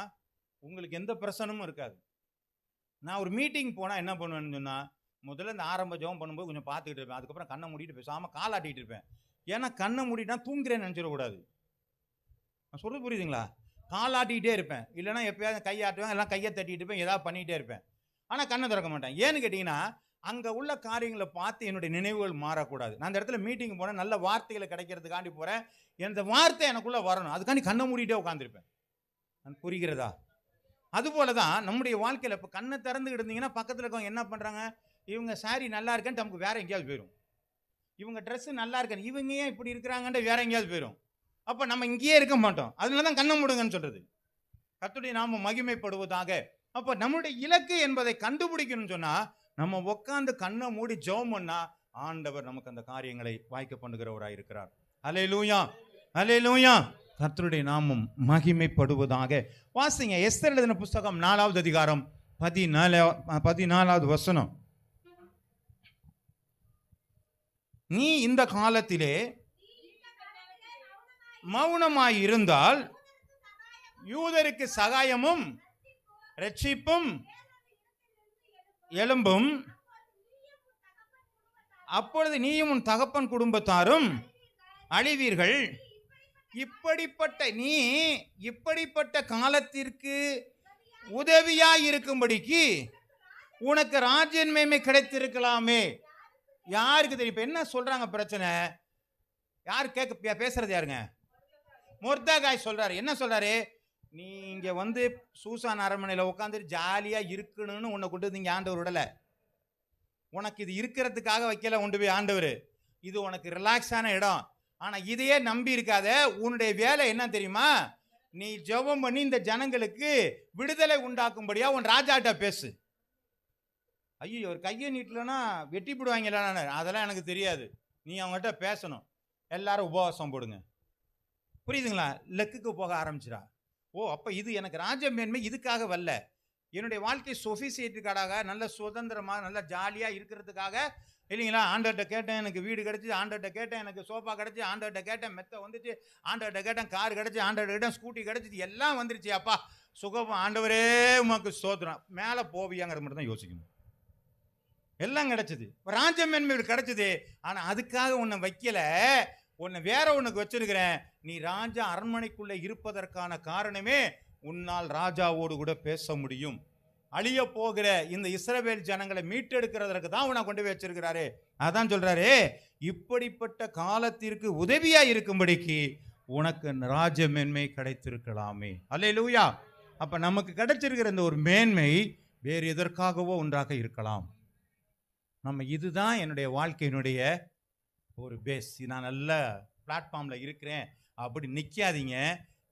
உங்களுக்கு எந்த பிரச்சனமும் இருக்காது. நான் ஒரு மீட்டிங் போனால் என்ன பண்ணுவேன்னு சொன்னால், முதல்ல இந்த ஆரம்ப ஜெபம் பண்ணும்போது கொஞ்சம் பார்த்துக்கிட்டு இருப்பேன். அதுக்கப்புறம் கண்ணை மூடிட்டு பேசாமல் காலாட்டிகிட்டு இருப்பேன். ஏன்னா கண்ணை மூடிட்டா தூங்குறேன்னு நினச்சிடக்கூடாது. நான் சொல்கிறது புரியுதுங்களா? காலாட்டிக்கிட்டே இருப்பேன். இல்லைனா எப்போயாவது கையாட்டுவேன், எல்லாம் கையை தட்டிட்டு இருப்பேன், ஏதாவது பண்ணிகிட்டே இருப்பேன். ஆனால் கண்ணை திறக்க மாட்டேன். ஏன்னு கேட்டிங்கன்னா, அங்கே உள்ள காரியங்களை பார்த்து என்னுடைய நினைவுகள் மாறக்கூடாது. நான் அந்த இடத்துல மீட்டிங் போனேன், நல்ல வார்த்தைகளை கிடைக்கிறதுக்காண்டி போகிறேன். இந்த வார்த்தை எனக்குள்ளே வரணும், அதுக்காண்டி கண்ணை மூடிட்டே உட்காந்துருப்பேன். நான் புரிகிறதா? அதுபோல தான் நம்முடைய வாழ்க்கையில் இப்போ கண்ணை திறந்துக்கிட்டு இருந்தீங்கன்னா, பக்கத்தில் இருக்கவங்க என்ன பண்ணுறாங்க, இவங்க சாரி நல்லா இருக்கேன்னு நமக்கு வேற எங்கேயாவது போயிடும். இவங்க ட்ரெஸ்ஸு நல்லா இருக்கேன்னு, இவங்க ஏன் இப்படி இருக்கிறாங்கன்ட்டு வேற எங்கேயாவது போயிடும். அப்போ நம்ம இங்கேயே இருக்க மாட்டோம். அதனால தான் கண்ணை மூடுங்கன்னு சொல்கிறது. கர்த்தருடைய நாமம் மகிமைப்படுவதாக. அப்போ நம்முடைய இலக்கு என்பதை கண்டுபிடிக்கணும்னு சொன்னால், நம்ம உட்காந்து கண்ணை மூடி ஜெபம் பண்ணா ஆண்டவர் நமக்கு அந்த காரியங்களை வாய்க்க பண்ணுகிறவராக இருக்கிறார். அல்லேலூயா, அல்லேலூயா. கர்த்தருடைய நாமம் மகிமைப்படுவதாக. வாசிங்க எஸ்தர் எழுதின புஸ்தகம் 4வது அதிகாரம் 14வது வசனம். நீ இந்த காலத்திலே மௌனமாய் இருந்தால் யூதருக்கு சகாயமும் ரட்சிப்பும் எழும்பும், அப்பொழுது நீயும் உன் தகப்பன் குடும்பத்தாரும் அழிவீர்கள். இப்படிப்பட்ட காலத்திற்கு உதவியாய் இருக்கும்படிக்கு உனக்கு ராஜ்யம் மேன்மை கிடைத்திருக்கலாமே. யாருக்கு தெரியும்? இப்ப என்ன சொல்றாங்க பிரச்சனை? யாரு கேட்க பேசுறது? யாருங்க? மொர்தெகாய் சொல்றாரு. என்ன சொல்றாரு? நீ இங்க வந்து சூசான் அரண்மனையில் உட்காந்து ஜாலியா இருக்கணும்னு உன்னை கொண்டு வந்து இங்க ஆண்டவர் விடல. உனக்கு இது இருக்கிறதுக்காக வைக்கல கொண்டு போய் ஆண்டவர். இது உனக்கு ரிலாக்ஸான இடம். ஆனா இதையே நம்பி இருக்காத. உன்னுடைய வேலை என்ன தெரியுமா? நீ ஜெபம் பண்ணி இந்த ஜனங்களுக்கு விடுதலை உண்டாக்கும்படியா உன் ராஜாட்ட பேசு. ஐயோ, ஒரு கையை நீட்டலன்னா வெட்டி போடுவாங்களா? அதெல்லாம் எனக்கு தெரியாது. நீ அவங்ககிட்ட பேசணும். எல்லாரும் உபவாசம் போடுங்க. புரியுதுங்களா? லெக்குக்கு போக ஆரம்பிச்சிடா. ஓ, அப்போ இது எனக்கு ராஜ மேன்மை இதுக்காக வரல. என்னுடைய வாழ்க்கை சொஃபிசியேட்டுக்காக, நல்ல சுதந்திரமாக நல்ல ஜாலியாக இருக்கிறதுக்காக இல்லைங்களா? ஆண்டர்கிட்ட கேட்டேன், எனக்கு வீடு கிடச்சி. ஆண்டர்கிட்ட கேட்டேன், எனக்கு சோஃபா கிடச்சி. ஆண்டர்கிட்ட கேட்டேன், மெத்தை வந்துச்சு. ஆண்டர்கிட்ட கேட்டேன், கார் கிடச்சி. ஆண்டர்கிட்ட கேட்டேன், ஸ்கூட்டி கிடச்சிது. எல்லாம் வந்துருச்சு. அப்பா சுகம், ஆண்டவரே உமக்கு ஸ்தோத்திரம். மேலே போவியாங்கிறது மட்டும் தான் யோசிக்கணும். எல்லாம் கிடைச்சது, ராஜமேன்மை கிடைச்சது. ஆனால் அதுக்காக உன்னை வைக்கல, உன்னை வேற ஒன்றுக்கு வச்சிருக்கிறேன். நீ ராஜா அரண்மனைக்குள்ளே இருப்பதற்கான காரணமே உன்னால் ராஜாவோடு கூட பேச முடியும். அழிய போகிற இந்த இஸ்ரவேல் ஜனங்களை மீட்டெடுக்கிறதற்கு தான் உன்னை கொண்டு போய் வச்சிருக்கிறாரு. அதான் சொல்றாரு, இப்படிப்பட்ட காலத்திற்கு உதவியா இருக்கும்படிக்கு உனக்கு ராஜ மேன்மை கிடைத்திருக்கலாமே. அல்லேலூயா. அப்ப நமக்கு கிடைச்சிருக்கிற இந்த ஒரு மேன்மை வேறு எதற்காகவோ ஒன்றாக இருக்கலாம். நம்ம இதுதான் என்னுடைய வாழ்க்கையினுடைய ஒரு பேஸ். நான் நல்ல பிளாட்ஃபார்மில் இருக்கிறேன் அப்படி நிற்காதீங்க.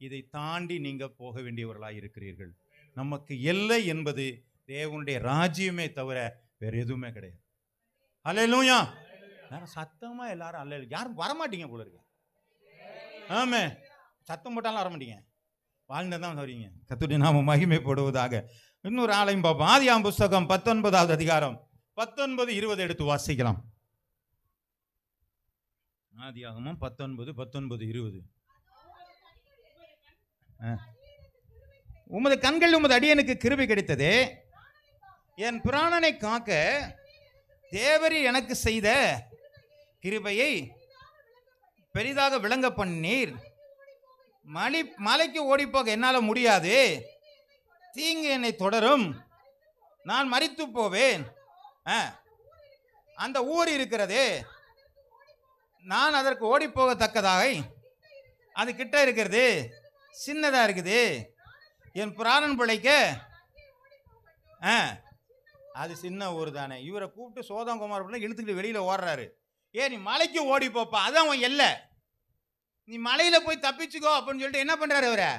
இதை தாண்டி நீங்கள் போக வேண்டியவர்களாக இருக்கிறீர்கள். நமக்கு எல்லை என்பது தேவனுடைய ராஜ்யமே தவிர வேறு எதுவுமே கிடையாது. அல்லேலூயா. சத்தமா எல்லாரும் அல்ல, யாரும் வரமாட்டீங்க போல இருக்கு. ஆமே, சத்தம் போட்டாலும் வரமாட்டீங்க, வாழ்ந்ததான் வரீங்க. கர்த்தருடைய நாமம் மகிமைப்படுவதாக. இன்னொரு ஆலயம் பார்ப்போம். ஆதியாகமம் புஸ்தகம் 19வது அதிகாரம் 19-20 எடுத்து வாசிக்கலாம். ஆதியாகமம் 19:19-20. உமது கண்கள் உமது அடியனுக்கு கிருபை கிடைத்தது. என் பிராணனை காக்க தேவரீ எனக்கு செய்த கிருபையை பெரிதாக விளங்க பண்ணீர். மலைக்கு ஓடிப்போக என்னால் முடியாது. தீங்கு என்னை தொடரும், நான் மரித்து போவேன். அந்த ஊர் இருக்கிறது, நான் அதற்கு ஓடி போகத்தக்கதாக அது கிட்ட இருக்கிறது, சின்னதா இருக்குது. என் பிராணன் பிழைக்க அது சின்ன ஊர் தானே. இவரை கூப்பிட்டு சோதங்குமார் பிள்ளை இழுத்துக்கிட்டு வெளியில ஓடுறாரு. நீ மலைக்கு ஓடி போப்பா, அதான் அவன் எல்லை. நீ மலையில போய் தப்பிச்சுக்கோ அப்படின்னு சொல்லிட்டு என்ன பண்றாரு? அவரை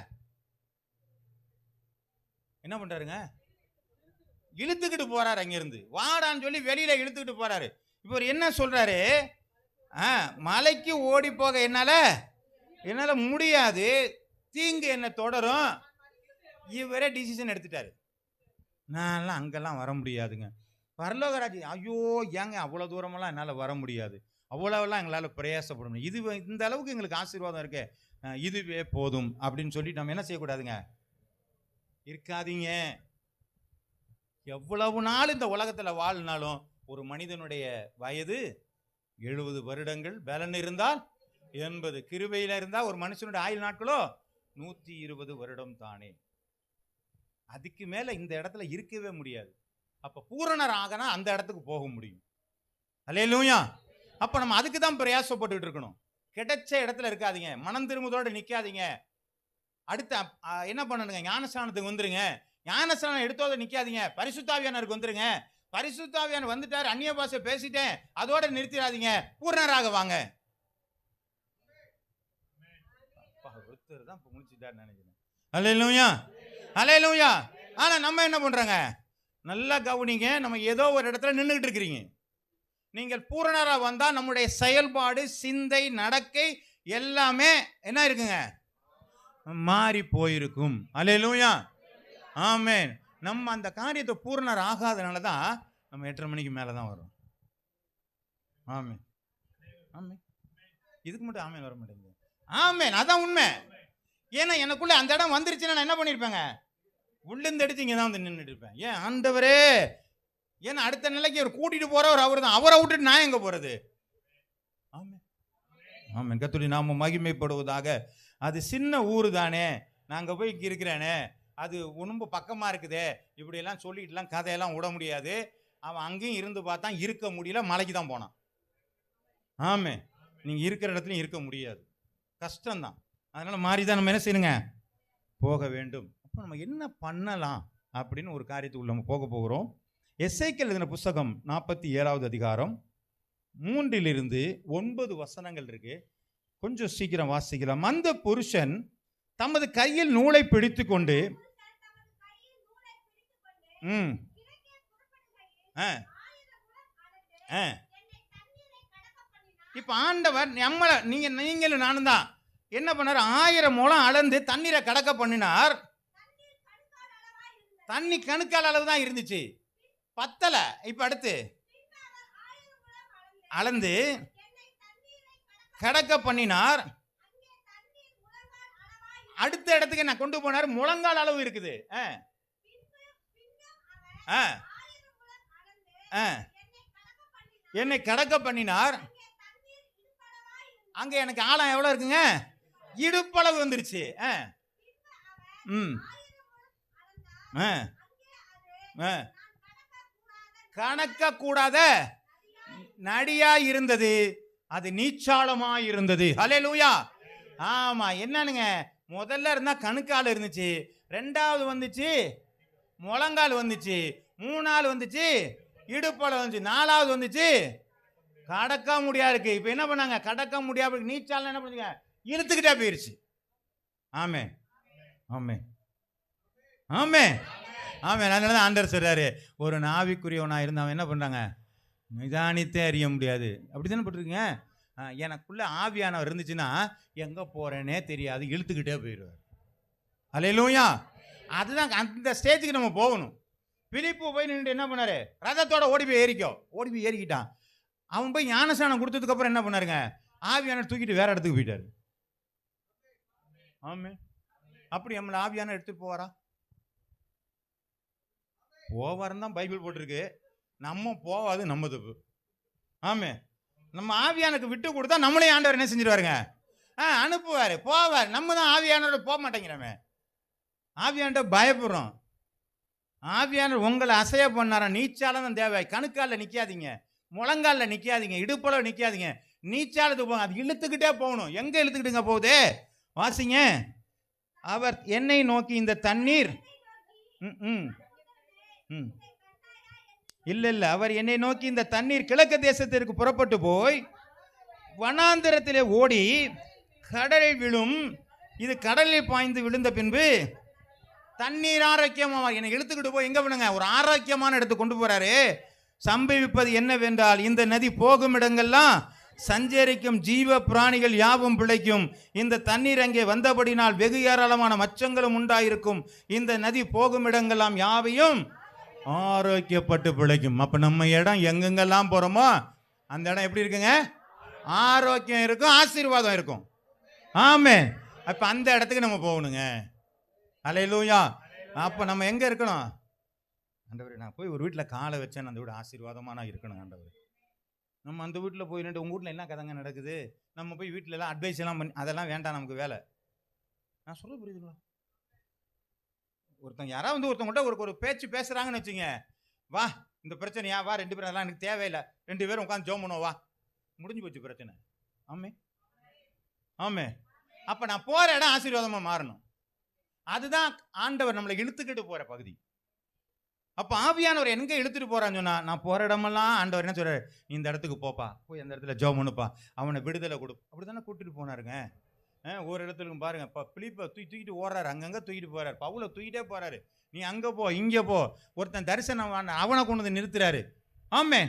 என்ன பண்றாருங்க? இழுத்துக்கிட்டு போறாரு. அங்கிருந்து வாடான்னு சொல்லி வெளியில இழுத்துக்கிட்டு போறாரு. இப்போ என்ன சொல்றாரு? மலைக்கு ஓடி போக என்னால முடியாது, தீங்கு என்ன தொடரும். இவரே டிசிஷன் எடுத்துட்டாரு. நான்லாம் அங்கெல்லாம் வர முடியாதுங்க. பரலோகராஜ், ஐயோ ஏங்க அவ்வளோ தூரமெல்லாம் என்னால் வர முடியாது, அவ்வளோவெல்லாம் எங்களால் பிரயாசப்பட முடியும். இது இந்த அளவுக்கு எங்களுக்கு ஆசீர்வாதம் இருக்கு, இதுவே போதும் அப்படின்னு சொல்லி நம்ம என்ன செய்யக்கூடாதுங்க? இருக்காதீங்க. எவ்வளவு நாள் இந்த உலகத்தில் வாழ்னாலும் ஒரு மனிதனுடைய வயது 70 வருடங்கள், பலன் இருந்தால் 80, கிருபையில் இருந்தால் ஒரு மனுஷனுடைய ஆயுள் நாட்களோ 120 வருடம் தானே. அதுக்கு மேல இந்த இடத்துல இருக்கவே முடியாது. அப்ப பூரணர் ஆகனா அந்த இடத்துக்கு போக முடியும். அல்லேலூயா. அப்ப நம்ம அதுக்கு தான் பிரயாசப்பட்டு இருக்கணும். கிடைச்ச இடத்துல இருக்காதீங்க, மனம் திரும்புதோடு நிக்காதீங்க. அடுத்த என்ன பண்ணணுங்க? ஞானஸ்நானத்துக்கு வந்துருங்க. ஞானஸ்நானம் எடுத்தோட நிக்காதீங்க, பரிசுத்தாவியானருக்கு வந்துருங்க. பரிசுத்தாவியானவர் வந்துட்டார், அந்நிய பாஷை பேசிட்டேன், அதோட நிறுத்திடாதீங்க, பூர்ணராக வாங்க. தான் முடிச்சுட்டார் நினைக்கிறேன். அல்லேலூயா, அல்லேலூயா. ஆனா நம்ம என்ன பண்றாங்க? நல்லா கவனிங்க. நம்ம ஏதோ ஒரு இடத்துல நின்றுட்டு இருக்கிறீங்க. நீங்கள் பூரணரா வந்தா நம்முடைய செயல்பாடு, சிந்தை, நடக்கை எல்லாமே என்ன இருக்குங்க? மாறி போயிருக்கும். அல்லேலூயா, ஆமென். நம்ம அந்த காரியத்தை பூரணர் ஆகாதனால தான் நம்ம 8:30 மணிக்கு மேலே தான் வரும். ஆமென், ஆமென். இதுக்கு மட்டும் ஆமென் வர மாட்டேங்குது. ஆமென், அதான் உண்மை. ஏன்னா எனக்குள்ள அந்த இடம் வந்துருச்சுன்னா நான் என்ன பண்ணியிருப்பேங்க? உள்ளிருந்து எடுத்து இங்கே தான் வந்து நின்றுட்டு இருப்பேன். ஏன் ஆண்டவரே ஏன்னா அடுத்த நிலைக்கு அவர் கூட்டிட்டு போறவர் அவர் தான். அவரை விட்டுட்டு நான் எங்க போறது? ஆமென். ஆமென். கர்த்தருடைய நாமம் மகிமைப்படுவதாக. அது சின்ன ஊர் தானே, நாங்க போய் இருக்கிறேனே, அது ரொம்ப பக்கமா இருக்குதே, இப்படியெல்லாம் சொல்லிட்டுலாம் கதையெல்லாம் விட முடியாது. அவன் அங்கேயும் இருந்து பார்த்தான், இருக்க முடியல, மலைக்கு தான் போனான். ஆமே, நீங்க இருக்கிற இடத்துலையும் இருக்க முடியாது, கஷ்டம்தான். அதனால மாறி தான் நம்ம என்ன செய்யணுங்க, போக வேண்டும். அப்போ நம்ம என்ன பண்ணலாம் அப்படின்னு ஒரு காரியத்துக்குள்ள நம்ம போக போகிறோம். எசேக்கியேல் எழுதின புஸ்தகம் 47வது அதிகாரம் 3-9 வசனங்கள் இருக்கு. கொஞ்சம் சீக்கிரம் வாசிக்கலாம். அந்த புருஷன் தமது கையில் நூலை பிடித்து கொண்டு இப்ப ஆண்டவர் நம்மள நீங்களும் நானும் தான் என்ன பண்ணார், 1000 முழம் அளந்து தண்ணீரை கடக்க பண்ணினார். தண்ணி கணுக்கால் அளவு தான் இருந்துச்சு, பத்தல. இப்ப அடுத்து அளந்து கடக்க பண்ணினார். அடுத்த இடத்துக்கு நான் கொண்டு போனார், முழங்கால் அளவு இருக்குது. என்னை கடக்க பண்ணினார். அங்க எனக்கு ஆழம் எவ்வளவு இருக்குங்க, இடுப்பளவு வந்துருச்சு. கணக்க கூடாத நடியா இருந்தது, அது நீச்சாளமா இருந்தது. ஹல்லேலூயா. ஆமா, என்னனுங்க, முதல்ல இருந்தா கணுக்கால் இருந்துச்சு, ரெண்டாவது வந்துச்சு முழங்கால் வந்துச்சு, மூணாவது வந்துச்சு இடுப்பளவு வந்துச்சு, நாலாவது வந்துச்சு கடக்க முடியாது இருக்கு. இப்ப என்ன பண்ணாங்க, கடக்க முடியாது நீச்சால என்ன பண்ணுங்க, இழுத்துக்கிட்டே போயிருச்சு. ஆமே ஆமே ஆமே ஆமே. அதனாலதான் ஆண்டவர் சொல்றாரு, ஒரு நாவிக்குரியவனா இருந்தவன் என்ன பண்றாங்க, நிதானித்தே அறிய முடியாது. அப்படித்தானே போட்டிருக்கீங்க. எனக்குள்ள ஆவியானவர் இருந்துச்சுன்னா எங்க போறேனே தெரியாது, இழுத்துக்கிட்டே போயிடுவார். அல்லேலூயா. அதுதான் அந்த ஸ்டேஜுக்கு நம்ம போகணும். பிலிப்பு போய் நின்று என்ன பண்ணாரு, ரதத்தோட ஓடி போய் ஏறிக்கிட்டான். அவன் போய் ஞானஸ்நானம் கொடுத்ததுக்கு அப்புறம் என்ன பண்ணாருங்க, ஆவியானவர் தூக்கிட்டு வேற இடத்துக்கு போயிட்டாரு. ஆமே. அப்படி நம்மள ஆவியானவர் எடுத்துட்டு போவாரா? போவாருன்னு தான் பைபிள் போட்டிருக்கு. நம்ம போவாது நம்ம தப்பு. ஆமே. நம்ம ஆவியானுக்கு விட்டு கொடுத்தா நம்மளே ஆண்டவர் என்ன செஞ்சிருவாருங்க, அனுப்புவாரு, போவார். நம்ம தான் ஆவியானோட போக மாட்டேங்கிறோமே, ஆவியான்ட்ட பயப்படுறோம். ஆவியானவர் உங்களை அசைய பண்ணாரா, நீச்சால தான் தேவை. கணுக்கால நிக்காதீங்க, முழங்கால நிக்காதீங்க, இடுப்பளவு நிக்காதீங்க, நீச்சாலத்து போங்க. அது இழுத்துக்கிட்டே போகணும். எங்க இழுத்துக்கிட்டுங்க போகுது, வாசிங்க. அவர் என்னை நோக்கி இந்த தண்ணீர் இல்ல, அவர் என்னை நோக்கி இந்த தண்ணீர் கிழக்கு தேசத்திற்கு புறப்பட்டு போய் வனாந்திரத்திலே ஓடி கடலில் விழும், இது கடலில் பாய்ந்து விழுந்த பின்பு தண்ணீர் ஆரோக்கியமா என்னை இழுத்துக்கிட்டு போய் எங்க பண்ணுங்க, ஒரு ஆரோக்கியமான இடத்துக்கு கொண்டு போறாரு. சம்பவிப்பது என்னவென்றால், இந்த நதி போகும் இடங்கள்லாம் சஞ்சரிக்கும் ஜீவ பிராணிகள் யாவும் பிழைக்கும். இந்த தண்ணீர் அங்கே வந்தபடினால் வெகு ஏராளமான மச்சங்களும் உண்டாயிருக்கும். இந்த நதி போகும் இடங்கள்லாம் யாவையும் ஆரோக்கியப்பட்டு பிழைக்கும். அப்ப நம்ம இடம் எங்கெங்கெல்லாம் போறோமோ அந்த இடம் எப்படி இருக்குங்க, ஆரோக்கியம் இருக்கும், ஆசீர்வாதம் இருக்கும். ஆமே. அப்ப அந்த இடத்துக்கு நம்ம போகணுங்க. அல்லேலூயா. அப்ப நம்ம எங்க இருக்கணும், ஆண்டவரே நான் போய் ஒரு வீட்டில் காலை வச்சேன், அந்த வீடு ஆசீர்வாதமா நான் இருக்கணும் ஆண்டவர். நம்ம அந்த வீட்டில் போய் உங்கள் வீட்டில் என்ன கதைங்க நடக்குது, நம்ம போய் வீட்டில எல்லாம் அட்வைஸ் எல்லாம் பண்ணி அதெல்லாம் வேண்டாம் நமக்கு வேலை. நான் சொல்ல புரியுதுங்களா? ஒருத்தங்க யாராவது ஒருத்தவங்கள்ட்ட ஒரு பேச்சு பேசுறாங்கன்னு வச்சுங்க, வா இந்த பிரச்சனையா, வா 2 பேரும், அதெல்லாம் எனக்கு தேவையில்லை, 2 பேரும் உட்காந்து ஜோம் பண்ணுவோம், வா, முடிஞ்சு போச்சு பிரச்சனை. ஆமே ஆமே. அப்ப நான் போற இடம் ஆசீர்வாதமா மாறணும். அதுதான் ஆண்டவர் நம்மளை இழுத்துக்கிட்டு போற பகுதி. அப்ப ஆவியானவர் எங்க இழுத்துட்டு போறான்னு சொன்னா, நான் போற இடமெல்லாம் ஆண்டவர் என்ன சொல்றாரு, இந்த இடத்துக்கு போப்பா, போய் அந்த இடத்துல ஜெபம் பண்ணுப்பா, அவனை விடுதலை கொடு. அப்படித்தானே கூட்டிட்டு போனாருங்க. ஒரு இடத்துல பாருங்க, பிலிப்பை தூக்கிட்டு ஓடுறாரு, அங்கங்க தூக்கிட்டு போறாரு, பவுலை தூக்கிட்டே போறாரு, நீ அங்க போ இங்க போ. ஒருத்தன் தரிசனம் அவனை கொண்டு வந்து நிறுத்துறாரு. ஆமே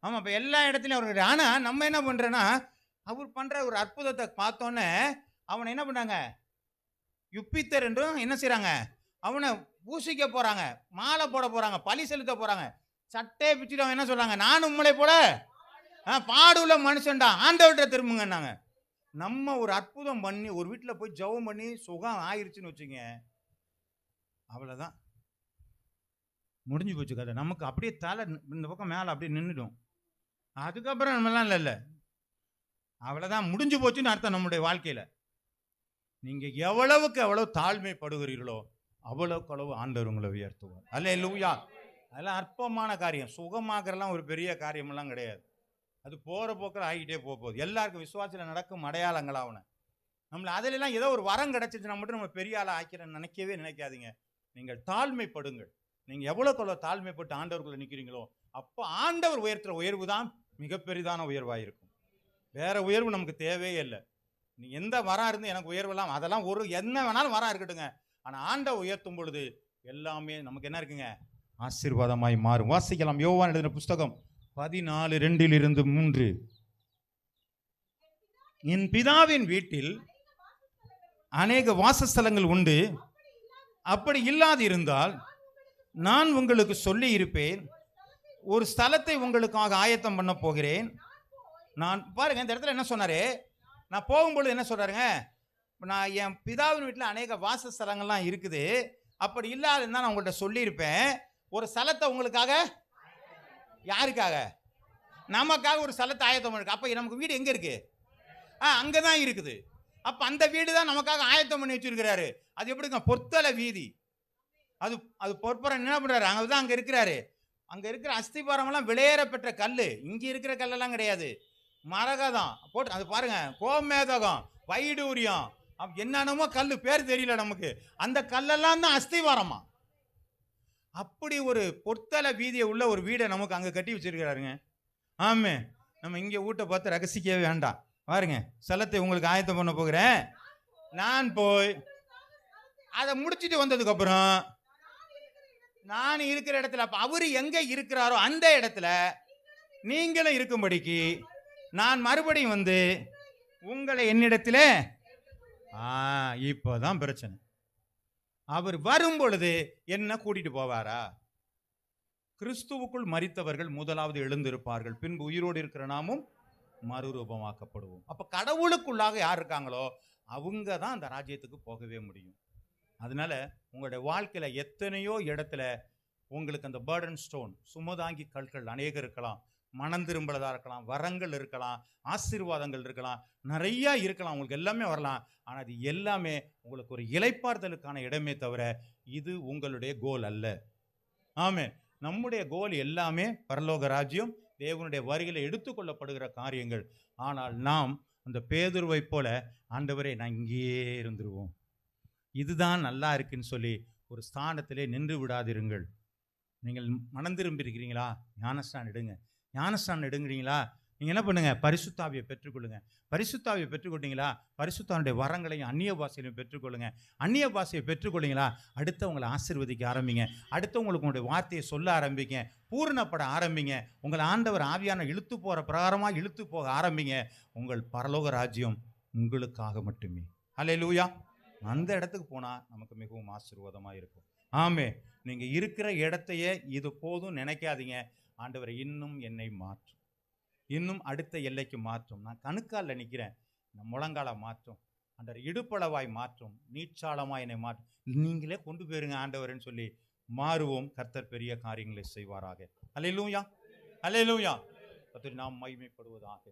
ஆமா. இப்ப எல்லா இடத்துலயும் அவரு. ஆனா நம்ம என்ன பண்றோன்னா, அவர் பண்ற ஒரு அற்புதத்தை பார்த்தோன்னே அவனை என்ன பண்ணாங்க, யுப்பித்தர் என்றும் என்ன செய்யறாங்க, அவனை பூசிக்க போறாங்க, மாலை போட போறாங்க, பலி செலுத்த போறாங்க. சட்டை பிச்சுட்டு அவன் என்ன சொல்றாங்க, நான் உம்மளை போல பாடுள்ள மனுஷன்டா, ஆண்டவர்கிட்ட திரும்புங்கன்னாங்க. நம்ம ஒரு அற்புதம் பண்ணி ஒரு வீட்டில் போய் ஜெபம் பண்ணி சுகம் ஆயிருச்சுன்னு வச்சுங்க, அவ்வளோதான். முடிஞ்சு போச்சு கதை. நமக்கு அப்படியே தலை இந்த பக்கம் மேலே அப்படியே நின்றுடும். அதுக்கப்புறம் நம்மலாம் இல்லை, அவ்வளோதான், முடிஞ்சு போச்சுன்னு அர்த்தம் நம்முடைய வாழ்க்கையில். நீங்கள் எவ்வளவுக்கு எவ்வளவு தாழ்மைப்படுகிறீர்களோ அவ்வளவுக்கு அளவு ஆண்டவர் உங்களை உயர்த்துவார். அல்லேலூயா. அதெல்லாம் அற்பமான காரியம். சுகமாகறலாம் ஒரு பெரிய காரியமெல்லாம் கிடையாது. அது போகிற போக்கில் ஆகிட்டே போகுது. எல்லாருக்கும் விசுவாசத்தில் நடக்கும் அடையாளங்களாவன. நம்மளை அதிலெல்லாம் ஏதோ ஒரு வரம் கிடச்சிச்சுன்னா மட்டும் நம்ம பெரிய ஆளை ஆக்கிறேன்னு நினைக்காதீங்க. நீங்கள் தாழ்மைப்படுங்கள். நீங்கள் எவ்வளோக்கு எவ்வளோ தாழ்மைப்பட்டு ஆண்டவர்களை நிற்கிறீங்களோ அப்போ ஆண்டவர் உயர்த்துகிற உயர்வு தான் மிகப்பெரிதான உயர்வாக இருக்கும். வேற உயர்வு நமக்கு தேவையே இல்லை. நீ எந்த வரம் இருந்து எனக்கு உயர்வெல்லாம் அதெல்லாம் என்ன வேணாலும் வரம் இருக்கட்டுங்க. ஆனால் ஆண்டவர் உயர்த்தும் பொழுது எல்லாமே நமக்கு என்ன இருக்குங்க, ஆசீர்வாதமாய் மாறும். வாசிக்கலாம். யோவான் எழுதின புஸ்தகம் 14:2-3. என் பிதாவின் வீட்டில் அநேக வாசஸ்தலங்கள் உண்டு. அப்படி இல்லாது இருந்தால் நான் உங்களுக்கு சொல்லி இருப்பேன். ஒரு ஸ்தலத்தை உங்களுக்காக ஆயத்தம் பண்ண போகிறேன். நான் பாருங்க, இந்த இடத்துல என்ன சொன்னாரு, நான் போகும்பொழுது என்ன சொல்றாருங்க, நான் என் பிதாவின் வீட்டில் அநேக வாசஸ்தலங்கள்லாம் இருக்குது. அப்படி இல்லாத இருந்தால் நான் உங்கள்கிட்ட சொல்லியிருப்பேன். ஒரு ஸ்தலத்தை உங்களுக்காக, யாருக்காக, நமக்காக ஒரு ஸ்தலத்தை ஆயத்தம் இருக்கு. அப்போ நமக்கு வீடு எங்கே இருக்கு? அங்கே தான் இருக்குது. அப்போ அந்த வீடு தான் நமக்காக ஆயத்தம் பண்ணி வச்சிருக்கிறாரு. அது எப்படிங்க? பொற்தல வீதி. அது பொற்பரம் என்ன பண்ணுறாரு, அங்கே தான் அங்கே இருக்கிறாரு. அங்கே இருக்கிற அஸ்திபாரமெல்லாம் விளையேற பெற்ற கல். இங்கே இருக்கிற கல்லெல்லாம் கிடையாது, மரகதம் போட்டு அது பாருங்க, கோமேதகம், வைடூரியம், என்னென்னமோ கல் பேர் தெரியல நமக்கு. அந்த கல்லெல்லாம் தான் அஸ்திவாரமா. அப்படி ஒரு பொற்தல வீதியை உள்ள ஒரு வீடை நமக்கு அங்கே கட்டி வச்சிருக்கிறாருங்க. ஆமே, நம்ம இங்கே வீட்டை பார்த்து ரகசிக்கவே வேண்டாம். பாருங்க, ஸ்தலத்தை உங்களுக்கு ஆயத்தம் பண்ண போகிறேன். நான் போய் அதை முடிச்சுட்டு வந்ததுக்கு அப்புறம் நான் இருக்கிற இடத்துல, அவரு எங்க இருக்கிறாரோ அந்த இடத்துல நீங்களும் இருக்கும்படிக்கு நான் மறுபடியும் வந்து உங்களை என்னிடத்துல. இப்போதான் பிரச்சனை. அவர் வரும் பொழுது என்ன கூட்டிட்டு போவாரா? கிறிஸ்துவுக்குள் மரித்தவர்கள் முதலாவது எழுந்திருப்பார்கள், பின்பு உயிரோடு இருக்கிற நாமும் மறுரூபமாக்கப்படுவோம். அப்ப கடவுளுக்குள்ளாக யார் இருக்காங்களோ அவங்க தான் அந்த ராஜ்யத்துக்கு போகவே முடியும். அதனால உங்களுடைய வாழ்க்கையில எத்தனையோ இடத்துல உங்களுக்கு அந்த பேர்டன் ஸ்டோன், சுமதாங்கி கற்கள் அநேகம் இருக்கலாம். மனம் திரும்புறதா இருக்கலாம், வரங்கள் இருக்கலாம், ஆசீர்வாதங்கள் இருக்கலாம், நிறைய இருக்கலாம். உங்களுக்கு எல்லாமே வரலாம். ஆனால் அது எல்லாமே உங்களுக்கு ஒரு இளைப்பாறுதலுக்கான இடமே தவிர இது உங்களுடைய கோல் அல்ல. ஆமே, நம்முடைய கோல் எல்லாமே பரலோக ராஜ்யம், தேவனுடைய வருகையில் எடுத்துக்கொள்ளப்படுகிற காரியங்கள். ஆனால் நாம் அந்த பேதுருவை போல, ஆண்டவரே நான் இங்கேயே இருந்துருவோம், இதுதான் நல்லா இருக்குன்னு சொல்லி ஒரு ஸ்தானத்திலே நின்று விடாதிருங்கள். நீங்கள் மனம் திரும்பி இருக்கிறீங்களா? ஞானஸ்தானம் எடுங்க. ஞானஸ்தானம் எடுங்கிறீங்களா? நீங்கள் என்ன பண்ணுங்க, பரிசுத்தாவியை பெற்றுக்கொள்ளுங்க. பரிசுத்தாவியை பெற்றுக்கொண்டீங்களா, பரிசுத்தாவினுடைய வரங்களையும் அந்நிய பாஷையிலையும் பெற்றுக்கொள்ளுங்க. அந்நிய பாஷையை பெற்றுக்கொள்ளுங்களா, அடுத்தவங்களை ஆசீர்வதிக்க ஆரம்பிங்க. அடுத்தவங்களுக்கு உங்களுடைய வார்த்தையை சொல்ல ஆரம்பிங்க, பூரணப்பட ஆரம்பிங்க. உங்கள் ஆண்டவர் ஆவியான இழுத்து போகிற பிரகாரமாக இழுத்து போக ஆரம்பிங்க. உங்கள் பரலோக ராஜ்யம் உங்களுக்காக மட்டுமே. அல்லேலூயா. அந்த இடத்துக்கு போனால் நமக்கு மிகவும் ஆசீர்வாதமாக இருக்கும். ஆமே, நீங்கள் இருக்கிற இடத்தையே இது போதும் நினைக்காதீங்க. ஆண்டவரை இன்னும் என்னை மாற்றும், இன்னும் அடுத்த எல்லைக்கு மாற்றும். நான் கணுக்காலில் நிற்கிறேன், நான் முழங்கால மாற்றும். ஆண்டவர் இடுப்பளவாய் மாற்றும், நீச்சாளமாய் என்னை மாற்றும். நீங்களே கொண்டு போயிருங்க ஆண்டவர்னு சொல்லி மாறுவோம். கர்த்தர் பெரிய காரியங்களை செய்வாராக. அல்லேலூயா, அல்லேலூயா. கர்த்தர் நாம் மகிமைப்படுவதாக.